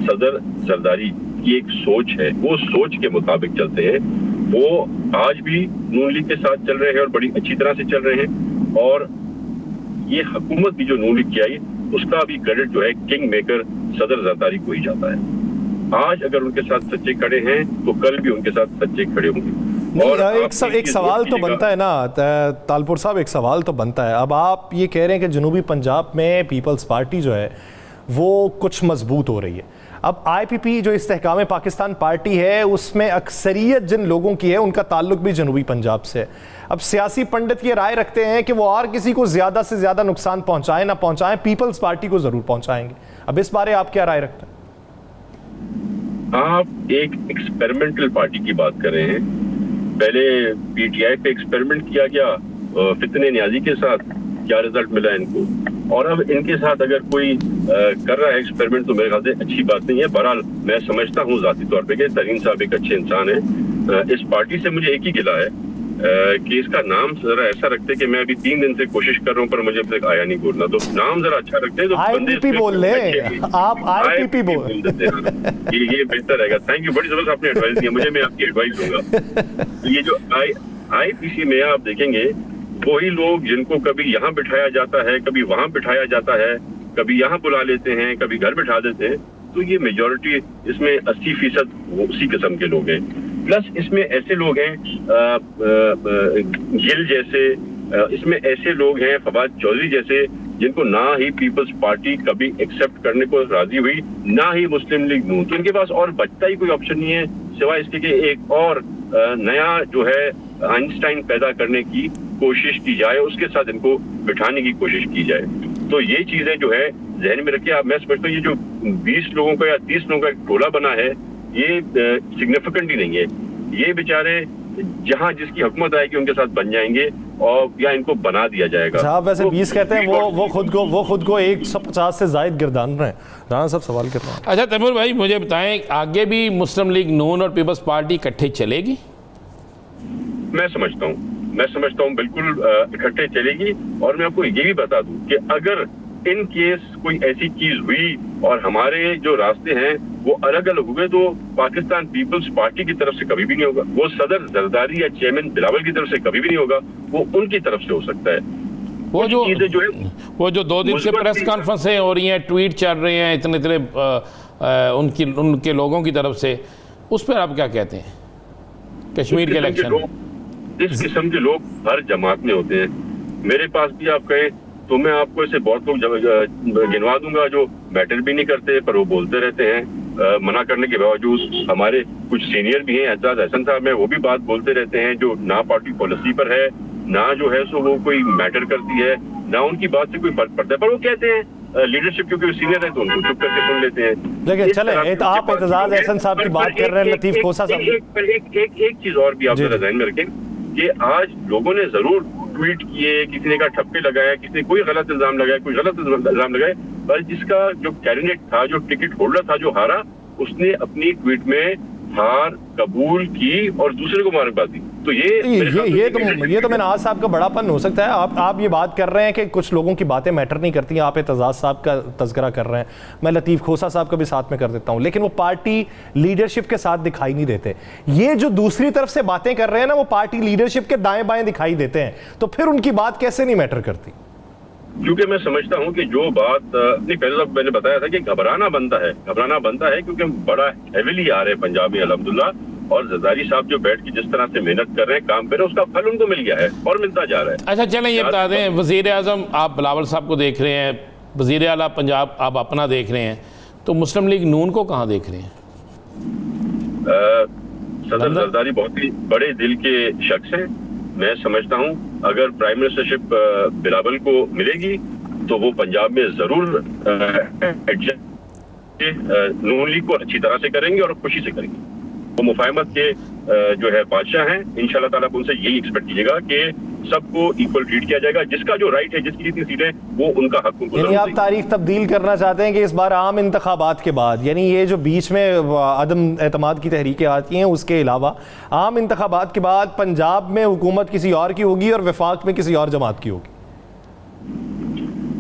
सदर जरदारी की एक सोच है, वो सोच के मुताबिक चलते हैं। वो आज भी नून लीग के साथ चल रहे हैं और बड़ी अच्छी तरह से चल रहे हैं, और ये हुकूमत भी जो नून लीग की आई उसका भी क्रेडिट जो है किंग मेकर सदर जरदारी को ही जाता है। आज अगर उनके साथ सच्चे खड़े हैं तो कल भी उनके साथ सच्चे खड़े होंगे। और एक सवाल तो बनता है ना तालपुर साहब, एक सवाल तो बनता है। अब आप ये कह रहे हैं कि जनूबी पंजाब में पीपल्स पार्टी जो है वो कुछ मजबूत हो रही है। अब IPP जो इस्तेहकाम पाकिस्तान पार्टी है उसमें अक्सरियत जिन लोगों की है उनका ताल्लुक भी जनूबी पंजाब से है। अब सियासी पंडित ये राय रखते हैं कि वो और किसी को ज़्यादा से ज़्यादा नुकसान पहुंचाएं ना पहुंचाएं, पीपल्स पार्टी को ज़रूर पहुंचाएंगे। अब इस बारे आप क्या राय रखते हैं? आप एक एक्सपेरिमेंटल पार्टी की बात कर रहे हैं। पहले PTI पे एक्सपेरिमेंट किया गया फितने न्याजी के साथ, क्या रिजल्ट मिला इनको, और अब इनके साथ अगर कोई कर रहा है एक्सपेरिमेंट तो मेरे ख्याल से अच्छी बात नहीं है। बहरहाल मैं समझता हूँ ज़ाती तौर पे कि तरीन साहब एक अच्छे इंसान है। इस पार्टी से मुझे एक ही गिला है कि इसका नाम जरा ऐसा रखते कि मैं अभी 3 दिन से कोशिश कर रहा हूँ पर मुझे अब तक आया नहीं बोलना, तो नाम जरा अच्छा रखते तो IPP बोल ले, आप IPP बोल ये बेहतर रहेगा। थैंक यू, बड़ी जबरदस्त आपने एडवाइस दी है मुझे, मैं आपकी एडवाइस दूंगा। ये जो IPC में आप देखेंगे वही लोग जिनको कभी यहाँ बिठाया जाता है, कभी वहां बिठाया जाता है, कभी यहाँ बुला लेते हैं, कभी घर बिठा देते हैं, तो ये मेजॉरिटी इसमें 80% उसी किस्म के लोग हैं। प्लस इसमें ऐसे लोग हैं गिल जैसे, इसमें ऐसे लोग हैं फवाद चौधरी जैसे, जिनको ना ही पीपल्स पार्टी कभी एक्सेप्ट करने को राजी हुई, ना ही मुस्लिम लीग नून। तो इनके पास और बचता ही कोई ऑप्शन नहीं है सिवाय इसके कि एक और नया जो है आइंस्टाइन पैदा करने की कोशिश की जाए, उसके साथ इनको बिठाने की कोशिश की जाए। तो ये चीजें जो है जहन में रखिए आप। मैं समझता हूँ ये जो 20 लोगों का या 30 लोगों का एक टोला बना है, ये सिग्निफिकेंट ही नहीं है। ये बेचारे जहां जिसकी हुकूमत आएगी उनके साथ बन जाएंगे और या इनको बना दिया जाएगा। साहब वैसे 20 कहते हैं, वो खुद को 150 से जायद गिरदान रहे हैं। राणा साहब सवाल कर रहे हैं। अच्छा तैमूर भाई मुझे बताएं, आगे भी मुस्लिम लीग नून और पीपल्स पार्टी इकट्ठे चलेगी? मैं समझता हूँ बिल्कुल इकट्ठे चलेगी। और मैं आपको ये भी बता दूं कि अगर इन केस कोई ऐसी चीज हुई और हमारे जो रास्ते हैं वो अलग अलग हुए, तो पाकिस्तान पीपल्स पार्टी की तरफ से कभी भी नहीं होगा, वो सदर जरदारी या चेयरमैन बिलावल की तरफ से कभी भी नहीं होगा, वो उनकी तरफ से हो सकता है। वो जो 2 दिन से प्रेस कॉन्फ्रेंसें हो रही हैं, ट्वीट चल रहे हैं इतने उनके लोगों की तरफ से, उस पर आप क्या कहते हैं? कश्मीर के इलेक्शन इस किस्म के लोग हर जमात में होते हैं। मेरे पास भी आप कहें तो मैं आपको ऐसे बहुत लोग गिनवा दूंगा जो मैटर भी नहीं करते पर वो बोलते रहते हैं मना करने के बावजूद। हमारे कुछ सीनियर भी हैं, एजाज हसन साहब हैं, वो भी बात बोलते रहते हैं जो ना पार्टी पॉलिसी पर है, ना जो है सो वो कोई मैटर करती है, ना उनकी बात से कोई फर्क पड़ता है, पर वो कहते हैं लीडरशिप क्योंकि सीनियर है तो उनको चुप करके सुन लेते हैं। देखिए चले आप एजाज हसन साहब की बात कर रहे हैं, लतीफ खोसा साहब। एक चीज और भी आप जरा ध्यान में रखें कि आज लोगों ने जरूर ट्वीट किए, किसी ने कहा ठप्पे लगाया, किसी ने कोई गलत इल्जाम लगाया, कोई गलत इल्जाम लगाए, पर जिसका जो कैंडिडेट था, जो टिकट होल्डर था, जो हारा, उसने अपनी ट्वीट में हार कबूल की और दूसरे को मुबारकबाद दी। तो ये तो मिनाज साहब का बड़ापन हो सकता है। आप ये बात कर रहे हैं कि कुछ लोगों की बातें मैटर नहीं करती हैं, आप एतजाज साहब का तज़किरा कर रहे हैं, मैं लतीफ खोसा साहब का भी साथ में कर देता हूं, लेकिन वो पार्टी लीडरशिप के साथ दिखाई नहीं देते। ये जो दूसरी तरफ से बातें कर रहे हैं ना, वो पार्टी लीडरशिप के दाएं बाएं दिखाई देते हैं, तो फिर उनकी बात कैसे नहीं मैटर करती? क्योंकि मैं समझता हूं कि जो बात नहीं, पहले तो मैंने बताया था कि घबराना बनता है क्योंकि बड़ा हेविली आ रहे हैं पंजाब में अल्हम्दुलिल्लाह, और जरदारी साहब जो बैठ के जिस तरह से मेहनत कर रहे हैं, काम कर रहे हैं, उसका फल उनको मिल गया है और मिलता जा रहा है। अच्छा चलें ये बता दें, वज़ीर आज़म आप बिलावल साहब को देख रहे हैं, वज़ीर आला पंजाब आप अपना देख रहे हैं, तो मुस्लिम लीग नून को कहाँ देख रहे हैं? सदर जरदारी बहुत ही बड़े दिल के शख्स हैं। मैं समझता हूं अगर प्राइम मिनिस्टरशिप बिलावल को मिलेगी तो वो पंजाब में जरूर नून लीग को अच्छी तरह से करेंगे और खुशी से करेंगे। वो मुफाहमत के जो है बादशाह हैं, इंशाल्लाह ताला उनसे यही एक्सपेक्ट कीजिएगा कि सबको इक्वल ट्रीट किया जाएगा, जिसका जो राइट है, जिसकी जितनी सीटें वो उनका हक उनको। यानी आप तारीख तब्दील करना चाहते हैं कि इस बार आम इंतखाबात के बाद, यानी ये जो बीच में अदम एतमाद की तहरीकें आती हैं उसके अलावा आम इंतखाबात के बाद पंजाब में हुकूमत किसी और की होगी और वफाक में किसी और जमात की होगी?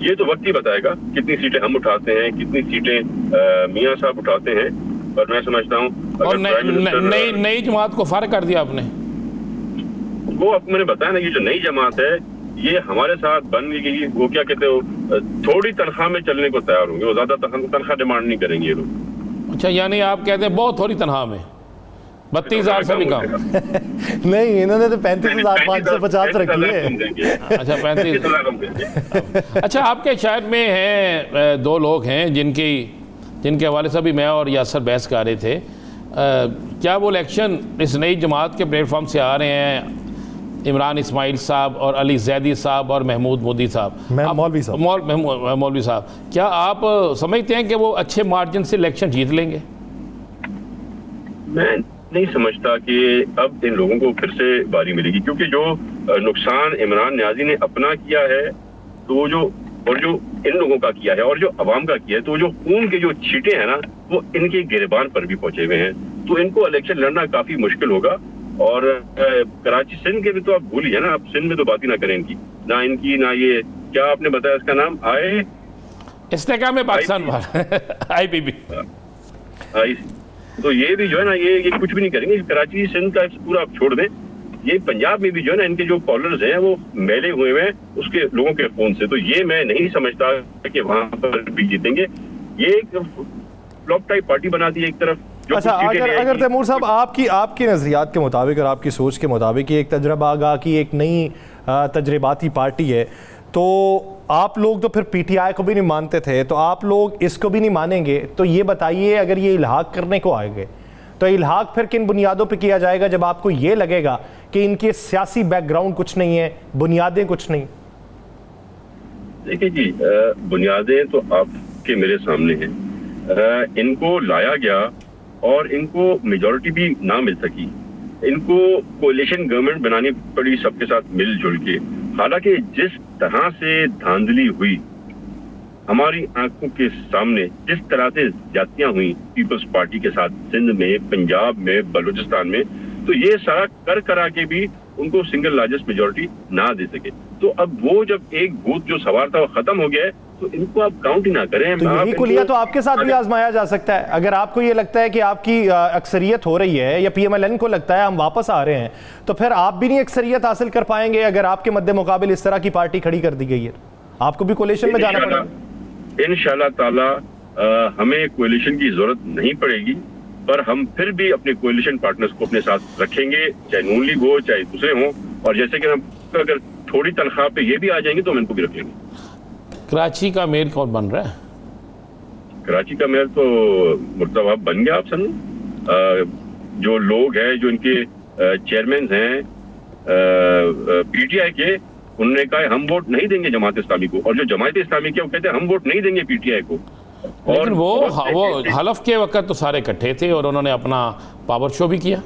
ये तो वक्त ही बताएगा कितनी सीटें हम उठाते हैं, कितनी सीटें मियां साहब उठाते हैं, पर मैं समझता हूँ और नई जमात को फारिग कर दिया आपने। वो अब मैंने बताया ना, ये जो नई जमात है ये हमारे साथ बन गई, वो क्या कहते हो, थोड़ी तनख्वाह में चलने को तैयार होंगे, वो ज्यादा तनख्वाह डिमांड नहीं करेंगे ये लोग। अच्छा यानी आप कहते हैं बहुत थोड़ी तनख्वाह में 32,000 से भी कम? नहीं, इन्होंने तो 35,550 रखी है। अच्छा 35। अच्छा आपके शहर में हैं 2 लोग हैं जिनके हवाले से भी मैं और यासर बहस कर रहे थे, क्या वो इलेक्शन इस नई जमात के प्लेटफॉर्म से आ रहे हैं? इमरान इस्माइल साहब और अली जैदी साहब और महमूद मोदी साहब, मौलवी साहब, क्या आप समझते हैं कि वो अच्छे मार्जिन से इलेक्शन जीत लेंगे? मैं नहीं समझता कि अब इन लोगों को फिर से बारी मिलेगी, क्योंकि जो नुकसान इमरान न्याजी ने अपना किया है तो जो इन लोगों का किया है और जो अवाम का किया है, तो जो खून के जो छींटे हैं ना वो इनके गिरबान पर भी पहुंचे हुए हैं, तो इनको इलेक्शन लड़ना काफी मुश्किल होगा। और कराची सिंध के भी तो आप भूलिए ना, आप सिंध में तो बात ही ना करें इनकी, ना ये क्या आपने बताया इसका नाम, इस्तेकाम में पाकिस्तान IPP, तो ये भी जो है ना ये कुछ भी नहीं करेंगे। कराची सिंध का पूरा आप छोड़ दें, ये पंजाब में भी जो है ना, इनके जो कॉलर्स हैं वो मैले हुए हैं उसके लोगों के फोन से। तो ये मैं नहीं समझता कि वहां पर भी जीतेंगे। ये एक फ्लॉप टाइप पार्टी बना दी एक तरफ। अच्छा, अगर तैमूर साहब आपकी नज़रियात के मुताबिक और आपकी सोच के मुताबिक एक तजर्बा आगा की एक नई तजर्बाती पार्टी है, तो आप लोग तो फिर पीटीआई को भी नहीं मानते थे, तो आप लोग इसको भी नहीं मानेंगे। तो ये बताइए, अगर ये इल्हाक करने को आएंगे तो इल्हाक फिर किन बुनियादों पे किया जाएगा जब आपको ये लगेगा कि इनके सियासी बैकग्राउंड कुछ नहीं है, बुनियादें कुछ नहीं? देखिए जी, बुनियादें तो आपके मेरे सामने हैं। इनको लाया गया और इनको मेजॉरिटी भी ना मिल सकी। इनको कोalition गवर्नमेंट बनानी पड़ी सबके साथ मिलजुल के। हालांकि जिस तरह से धांधली हुई हमारी आंखों के सामने, जिस तरह से ज्यादतियां हुई पीपल्स पार्टी के साथ सिंध में, पंजाब में, बलूचिस्तान में, तो ये सारा कर करा के भी उनको सिंगल लार्जेस्ट मेजॉरिटी ना दे सके। तो अब वो जब एक बूथ जो सवार था वो खत्म हो गया है, तो इनको आप काउंट ही ना करें। तो यही कुलिया तो आपके साथ भी आजमाया जा सकता है। अगर आपको ये लगता है कि आपकी अक्सरियत हो रही है, या पीएमएलएन को लगता है हम वापस आ रहे हैं, तो फिर आप भी नहीं अक्सरियत हासिल कर पाएंगे अगर आपके मद्दे मुकाबिल इस तरह की पार्टी खड़ी कर दी गई है। आपको भी कोलिशन में जाना पड़ेगा। इंशाल्लाह ताला हमें कोलिशन की जरूरत नहीं पड़ेगी, पर हम फिर भी अपने कोलिशन पार्टनर्स को अपने साथ रखेंगे, चाहे नून लीग हो चाहे दूसरे हों। और जैसे कि हम अगर थोड़ी तनख्वाह पे ये भी आ जाएंगे तो हम इनको भी रख लेंगे। कराची का मेयर कौन बन रहा है? कराची का मेयर तो मुर्तज़ा बन गया। आप समझ, जो लोग हैं, जो इनके चेयरमैन हैं पीटीआई के, उन्होंने कहा हम वोट नहीं देंगे जमात इस्लामी को, और जो जमात इस्लामी के वो कहते हैं हम वोट नहीं देंगे पीटीआई को। लेकिन वो हलफ के वक्त तो सारे इकट्ठे थे और उन्होंने अपना पावर शो भी किया।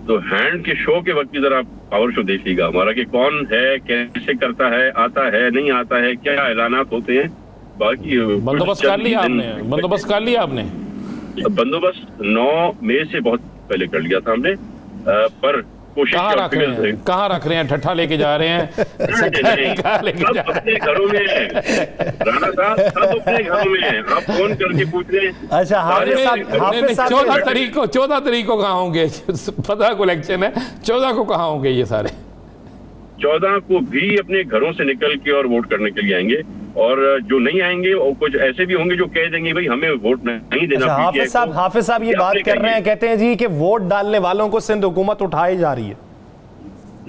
तो हैंड के शो के वक्त की जरा पावर शो देखिएगा हमारा, कि कौन है, कैसे करता है, आता है, नहीं आता है, क्या ऐलानात होते हैं। बाकी बंदोबस्त कर लिया आपने? बंदोबस्त कर लिया आपने? बंदोबस्त 9 मई से बहुत पहले कर लिया था हमने, पर कहाँ रख रहे हैं? ठट्ठा लेके जा रहे हैं? अपने घरों में राणा साहब, सब अपने घरों में हैं। आप फोन करके पूछ रहे हैं। अच्छा, 14 तारीख को कहाँ होंगे? 15 को इलेक्शन है, 14 को कहाँ होंगे ये सारे? 14 को भी अपने घरों से निकल के और वोट करने के लिए आएंगे। और जो नहीं आएंगे और कुछ ऐसे भी होंगे जो कह देंगे भाई हमें वोट नहीं देना। अच्छा, हाफिज साहब ये बात कर रहे हैं, कहते हैं जी कि वोट डालने वालों को सिंध हुकूमत उठाई जा रही है।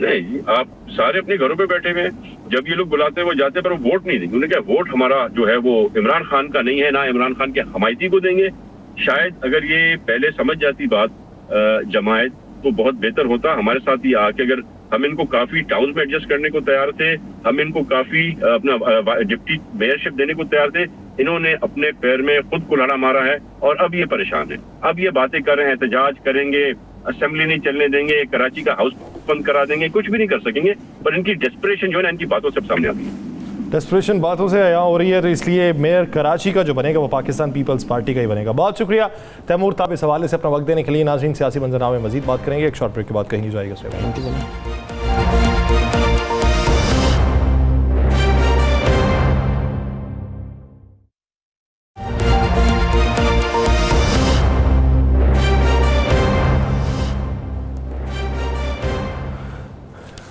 नहीं जी, आप सारे अपने घरों पे बैठे हुए हैं। जब ये लोग बुलाते हैं वो जाते हैं, पर वो वोट नहीं देंगे। उन्होंने कहा वोट हमारा जो है वो इमरान खान का नहीं है, ना इमरान खान के हमायती को देंगे। शायद अगर ये पहले समझ जाती बात जमायत, तो बहुत बेहतर होता। हमारे साथ ही आके अगर हम इनको काफी टाउन में एडजस्ट करने को तैयार थे, हम इनको काफी अपना डिप्टी मेयरशिप देने को तैयार थे, इन्होंने अपने पैर में खुद कुल्हाड़ा मारा है और अब ये परेशान है। अब ये बातें कर रहे हैं, एहतजाज करेंगे, असेंबली नहीं चलने देंगे, कराची का हाउस बंद करा देंगे, कुछ भी नहीं कर सकेंगे। पर इनकी डेस्परेशन जो है ना, इनकी बातों से सामने आती है। डेस्परेशन बातों से यहाँ हो रही है, तो इसलिए मेयर कराची का जो बनेगा वो पाकिस्तान पीपल्स पार्टी का ही बनेगा। बहुत शुक्रिया तैमूर साहब इस हवाले से अपना वक्त देने के लिए। नाज़रीन, सियासी मंजरनामे में मजीद बात करेंगे, एक शॉर्ट ब्रेक के बाद कहीं जाएगा।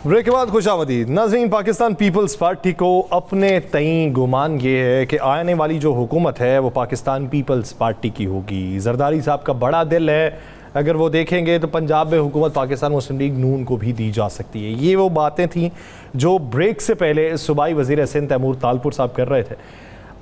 ब्रेक के बाद खुशामदीद। नाज़रीन, पाकिस्तान पीपल्स पार्टी को अपने तई गुमान ये है कि आने वाली जो हुकूमत है वो पाकिस्तान पीपल्स पार्टी की होगी। जरदारी साहब का बड़ा दिल है, अगर वो देखेंगे तो पंजाब में हुकूमत पाकिस्तान मुस्लिम लीग नून को भी दी जा सकती है। ये वो बातें थीं जो ब्रेक से पहले सूबाई वज़ीर सिंध तैमूर तालपुर साहब कर रहे थे।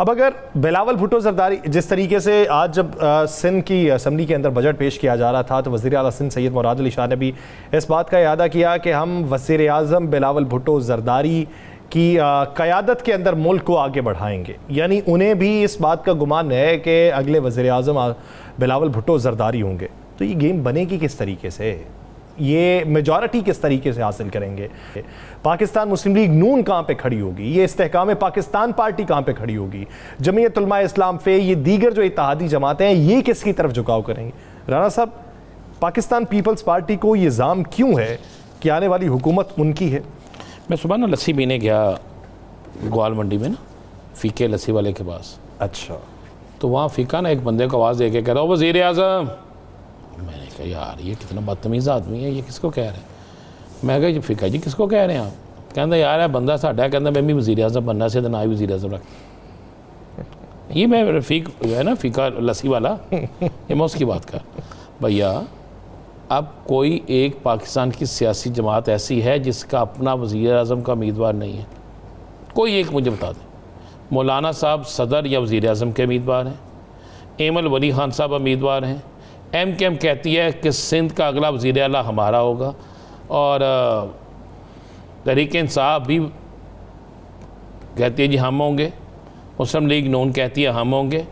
अब अगर बिलावल भुट्टो जरदारी, जिस तरीके से आज जब सिंध की असम्बली के अंदर बजट पेश किया जा रहा था, तो वज़ीर आला सिंध सैयद मुराद अली शाह ने भी इस बात का इरादा किया कि हम वज़ीर आज़म बिलावल भुट्टो जरदारी की क़यादत के अंदर मुल्क को आगे बढ़ाएंगे। यानी उन्हें भी इस बात का गुमान है कि अगले वज़ीर आज़म बिलावल भुट्टो जरदारी होंगे। तो ये गेम बनेगी किस तरीके से, ये मेजॉरिटी किस तरीके से हासिल करेंगे, पाकिस्तान मुस्लिम लीग नून कहाँ पे खड़ी होगी, ये इस्तेहकाम पाकिस्तान पार्टी कहाँ पे खड़ी होगी, जमीयत उलमा इस्लाम फे, ये दीगर जो इत्तेहादी जमातें हैं ये किसकी तरफ झुकाव करेंगे। राणा साहब, पाकिस्तान पीपल्स पार्टी को ये जाम क्यों है कि आने वाली हुकूमत उनकी है? मैं सुबह ना लस्सी पीने गया ग्वाल मंडी में ना, फ़ीके लस्सी वाले के पास। अच्छा, तो वहाँ फ़ीका ना एक बंदे को आवाज़ दे के कह रहा वज़ीर आज़म। मैंने कहा यार ये कितना बदतमीज़ आदमी है, ये किसको कह रहा है? मैं कहा फ़िका जी किसको कह रहे हैं आप? कहता यार है बंदा साडा, कहता मैं भी वज़ीर आज़म बनना से ना ही वज़ीर आज़म रख। ये मैं रफ़ीक जो है ना फ़िका लस्सी वाला, ये मैं उसकी बात कर। भैया अब कोई एक पाकिस्तान की सियासी जमात ऐसी है जिसका अपना वज़ीर आज़म का उम्मीदवार नहीं है? कोई एक मुझे बता दें। मौलाना साहब सदर या वज़ीर आज़म के उम्मीदवार हैं, एमल वली खान साहब उम्मीदवार हैं, MKM कहती है कि सिंध का अगला वज़ीर आला हमारा होगा, और तहरीक इंसाफ भी कहती है जी हम होंगे, मुस्लिम लीग नून कहती है हम होंगे,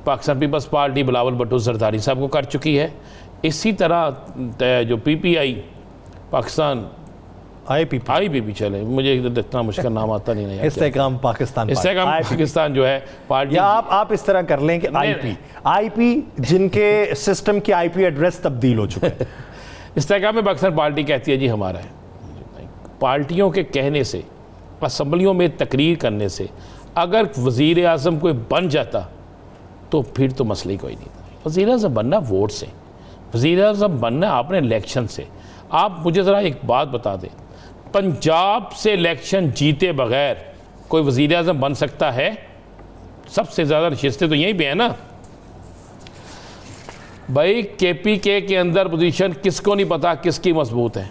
पाकिस्तान पीपल्स पार्टी बिलावल भुट्टो जरदारी साहब को कर चुकी है। इसी तरह जो PPI पाकिस्तान IPP चले, मुझे इतना मुश्किल नाम आता नहीं है, इस्तेकाम पाकिस्तान पाकिस्तान जो है पार्टी, या आप इस तरह कर लें कि IP जिनके सिस्टम की IP एड्रेस तब्दील हो चुके हैं। इस्तेकाम में पाकिस्तान पार्टी कहती है जी हमारा है। पार्टियों के कहने से, असम्बलियों में तकरीर करने से अगर वज़ीर आज़म कोई बन जाता तो फिर तो मसला ही कोई नहीं था। वज़ीर आज़म बनना वोट से, वज़ीर आज़म बनना आपने इलेक्शन से। आप मुझे ज़रा एक बात बता दें, पंजाब से इलेक्शन जीते बगैर कोई वज़ीर आज़म बन सकता है? सबसे ज़्यादा नशिस्तें तो यहीं पे हैं ना भाई। KPK के अंदर पोजीशन किसको नहीं पता किसकी मजबूत है?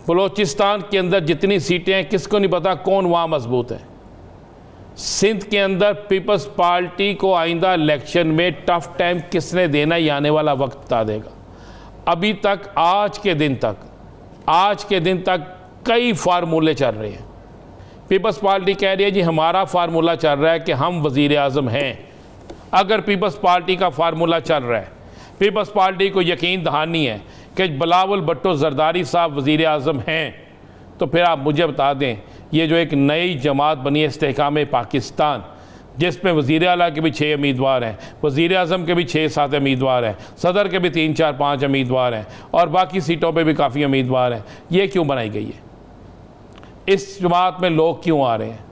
बलोचिस्तान के अंदर जितनी सीटें हैं किसको नहीं पता कौन वहाँ मजबूत है? सिंध के अंदर पीपल्स पार्टी को आइंदा इलेक्शन में टफ टाइम किसने देना, ये आने वाला वक्त बता देगा। अभी तक आज के दिन तक कई फार्मूले चल रहे हैं। पीपल्स पार्टी कह रही है जी हमारा फार्मूला चल रहा है कि हम वज़ीर आज़म हैं। अगर पीपल्स पार्टी का फार्मूला चल रहा है, पीपल्स पार्टी को यकीन दहानी है कि बिलावल भुट्टो जरदारी साहब वज़ीर आज़म हैं, तो फिर आप मुझे बता दें ये जो एक नई जमात बनी है इस्तेहकाम पाकिस्तान, जिसमें वज़ीर आला के भी 6 उम्मीदवार हैं, वज़ीर आज़म के भी 6-7 उम्मीदवार हैं, सदर के भी 3-4-5 उम्मीदवार हैं, और बाकी सीटों पे भी काफ़ी उम्मीदवार हैं। ये क्यों बनाई गई है? इस जमात में लोग क्यों आ रहे हैं?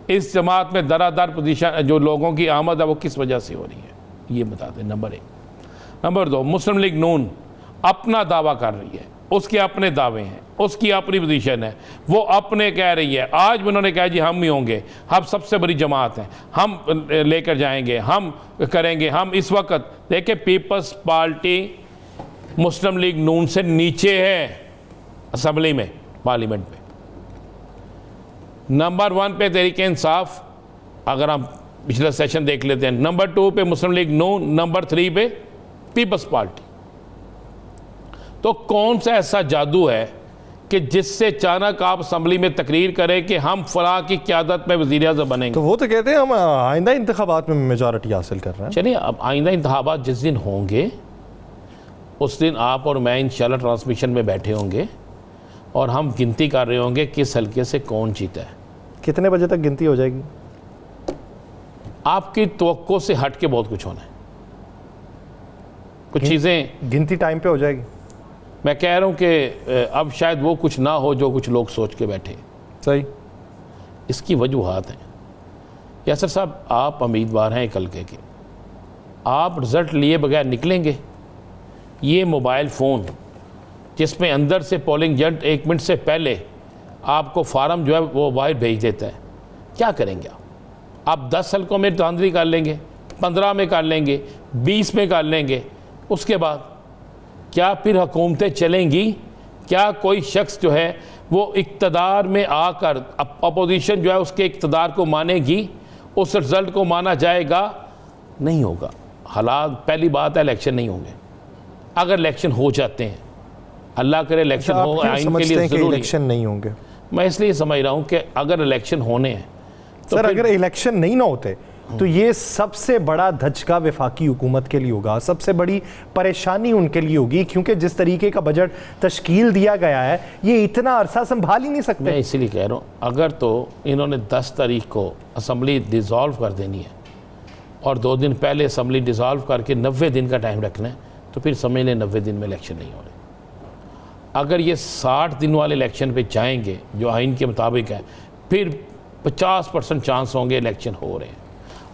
इस जमात में दरादर पोजीशन जो लोगों की आमद है वो किस वजह से हो रही है? ये बता दें, नंबर 1। नंबर 2, मुस्लिम लीग नून अपना दावा कर रही है, उसके अपने दावे हैं, उसकी अपनी पोजीशन है, वो अपने कह रही है। आज भी उन्होंने कहा जी हम ही होंगे, हम सबसे बड़ी जमात हैं, हम लेकर जाएंगे, हम करेंगे। हम इस वक्त देखें पीपल्स पार्टी मुस्लिम लीग नून से नीचे है असम्बली में, पार्लियामेंट में। नंबर 1 पे तहरीक इंसाफ, अगर हम पिछला सेशन देख लेते हैं। नंबर 2 पे मुस्लिम लीग नून, नंबर 3 पे पीपल्स पार्टी। तो कौन सा ऐसा जादू है कि जिससे अचानक आप असम्बली में तकरीर करें कि हम फलां की क़यादत में वज़ीर आज़म बनेंगे? तो वो तो कहते हैं हम आइंदा इंतखाबात में मेजॉरिटी हासिल कर रहे हैं। चलिए, अब आइंदा इंतखाबात जिस दिन होंगे उस दिन आप और मैं इंशाल्लाह ट्रांसमिशन में बैठे होंगे और हम गिनती कर रहे होंगे किस हल्के से कौन जीता है। कितने बजे तक गिनती हो जाएगी? आपकी तवक्को से हट के बहुत कुछ होना है। कुछ चीज़ें गिनती टाइम पे हो जाएगी। मैं कह रहा हूँ कि अब शायद वो कुछ ना हो जो कुछ लोग सोच के बैठे। सही, इसकी वजूहात हैं। यासर साहब, आप उम्मीदवार हैं एक हल्के के, आप रिज़ल्ट लिए बगैर निकलेंगे? ये मोबाइल फ़ोन जिसमें अंदर से पोलिंग एजेंट 1 मिनट से पहले आपको फार्म जो है वो बाहर भेज देता है, क्या करेंगे आप? 10 हल्कों में धांधली कर लेंगे, 15 में कर लेंगे, 20 में कर लेंगे, उसके बाद क्या फिर हुकूमतें चलेंगी? क्या कोई शख्स जो है वो इक़्तिदार में आकर अपोजिशन जो है उसके इक़्तिदार को मानेगी? उस रिज़ल्ट को माना जाएगा? नहीं होगा। हालात, पहली बात है इलेक्शन नहीं होंगे। अगर इलेक्शन हो जाते हैं, अल्लाह करे इलेक्शन हो, आइन के लिए ज़रूरी इलेक्शन नहीं होंगे। मैं इसलिए समझ रहा हूँ कि अगर इलेक्शन होने हैं तो सर अगर इलेक्शन नहीं ना होते तो ये सबसे बड़ा धचका वफाकी हुकूमत के लिए होगा, सबसे बड़ी परेशानी उनके लिए होगी, क्योंकि जिस तरीके का बजट तश्कील दिया गया है ये इतना अरसा संभाल ही नहीं सकते। मैं इसीलिए कह रहा हूँ, अगर तो इन्होंने 10 तारीख को असम्बली डिज़ोल्व कर देनी है और 2 दिन पहले असम्बली डिज़ोल्व करके 90 दिन का टाइम रखना है, तो फिर समझ लें 90 दिन में इलेक्शन नहीं हो रहे। अगर ये 60 दिन वाले इलेक्शन पे जाएंगे जो आइन के मुताबिक है, फिर 50% चांस होंगे इलेक्शन हो रहे हैं।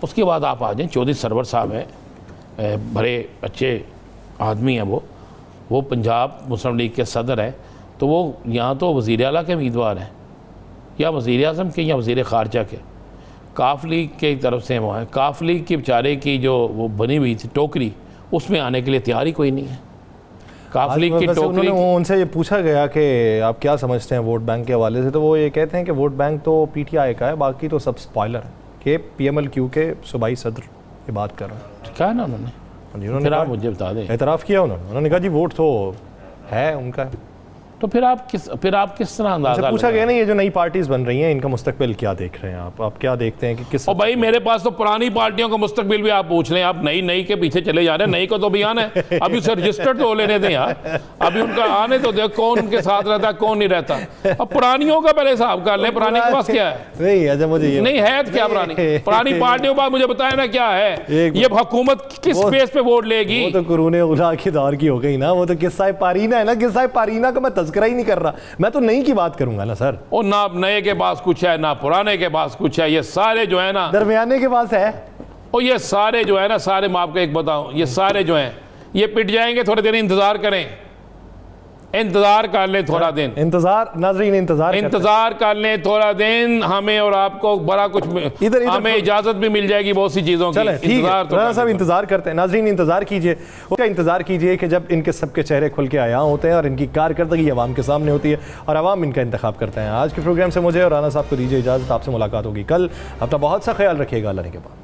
उसके बाद आप आ जाएं, चौधरी सरवर साहब हैं, बड़े अच्छे आदमी हैं, वो पंजाब मुस्लिम लीग के सदर हैं, तो वो यहाँ तो वज़ीर आला के उम्मीदवार हैं, या वज़ीर आज़म के या वज़ीर ख़ारजा के, काफ लीग की तरफ से वो हैं। काफ लीग की बेचारे की जो वो बनी हुई थी टोकरी, उसमें आने के लिए तैयार ही कोई नहीं है। काफ लीग की टोकरी, उनसे ये पूछा गया कि आप क्या समझते हैं वोट बैंक के हवाले से, तो वो ये कहते हैं कि वोट बैंक तो पीटीआई का है, बाकी तो सब स्पॉइलर है, कि पीएमएलक्यू के सूबाई सदर ये बात कर रहे हैं। कहा ना उन्होंने, उन्होंने फिर आप मुझे बता दें। एतराफ़ किया उन्होंने कहा जी वोट तो है उनका। तो फिर आप किस तरह अंदाजा पूछा गया ना ये जो नई पार्टीज बन रही हैं इनका मुस्तकबिल क्या देख रहे हैं आप क्या देखते हैं कि किस। और भाई मेरे पास तो पुरानी पार्टियों का मुस्तकबिल भी आप पूछ लें, आप नई के पीछे चले जा रहे हैं। नई को तो भी आना है, अभी उसे रजिस्टर्ड तो लेने दें यार, अभी उनका आने तो दे, कौन उनके साथ रहता है कौन नहीं रहता। अब पुरानियों का पहले हिसाब कर लें, पुराने के पास क्या है। नहीं अच्छा मुझे ये नहीं है तो क्या पुरानी पार्टियों के पास मुझे बताया ना क्या है, ये हुकूमत किस बेस पे वोट लेगी। वो तो कुरूने उला की दौर की हो गई ना, वो तो किस्सा पारीना है ना, किस्सा पारीना का मैं तज़किरा ही नहीं कर रहा, मैं तो नई की बात करूंगा ना सर। और ना नए के पास कुछ है ना पुराने के पास कुछ है, ये सारे जो है ना दरमियाने के पास है। और ये सारे जो है ना, सारे मैं आपको एक बताऊं, ये सारे जो हैं ये पिट जाएंगे। थोड़े देर इंतजार करें, इंतजार कर लें थोड़ा दिन, इंतजार नाज़रीन इंतजार कर लें थोड़ा दिन, हमें और आपको बड़ा कुछ इधर हमें इजाजत भी मिल जाएगी बहुत सी चीजों की। इंतजार तो सब इंतजार करते हैं। नाज़रीन इंतजार कीजिए, उसका इंतजार कीजिए कि जब इनके सबके चेहरे खुल के आया होते हैं और इनकी कारकर्दगी अवाम के सामने होती है और अवाम इनका इंतखाब करते हैं। आज के प्रोग्राम से मुझे और राना साहब को दीजिए इजाज़त, आपसे मुलाकात होगी कल। अपना बहुत सा ख्याल रखिएगा, अल्लाह के बाद।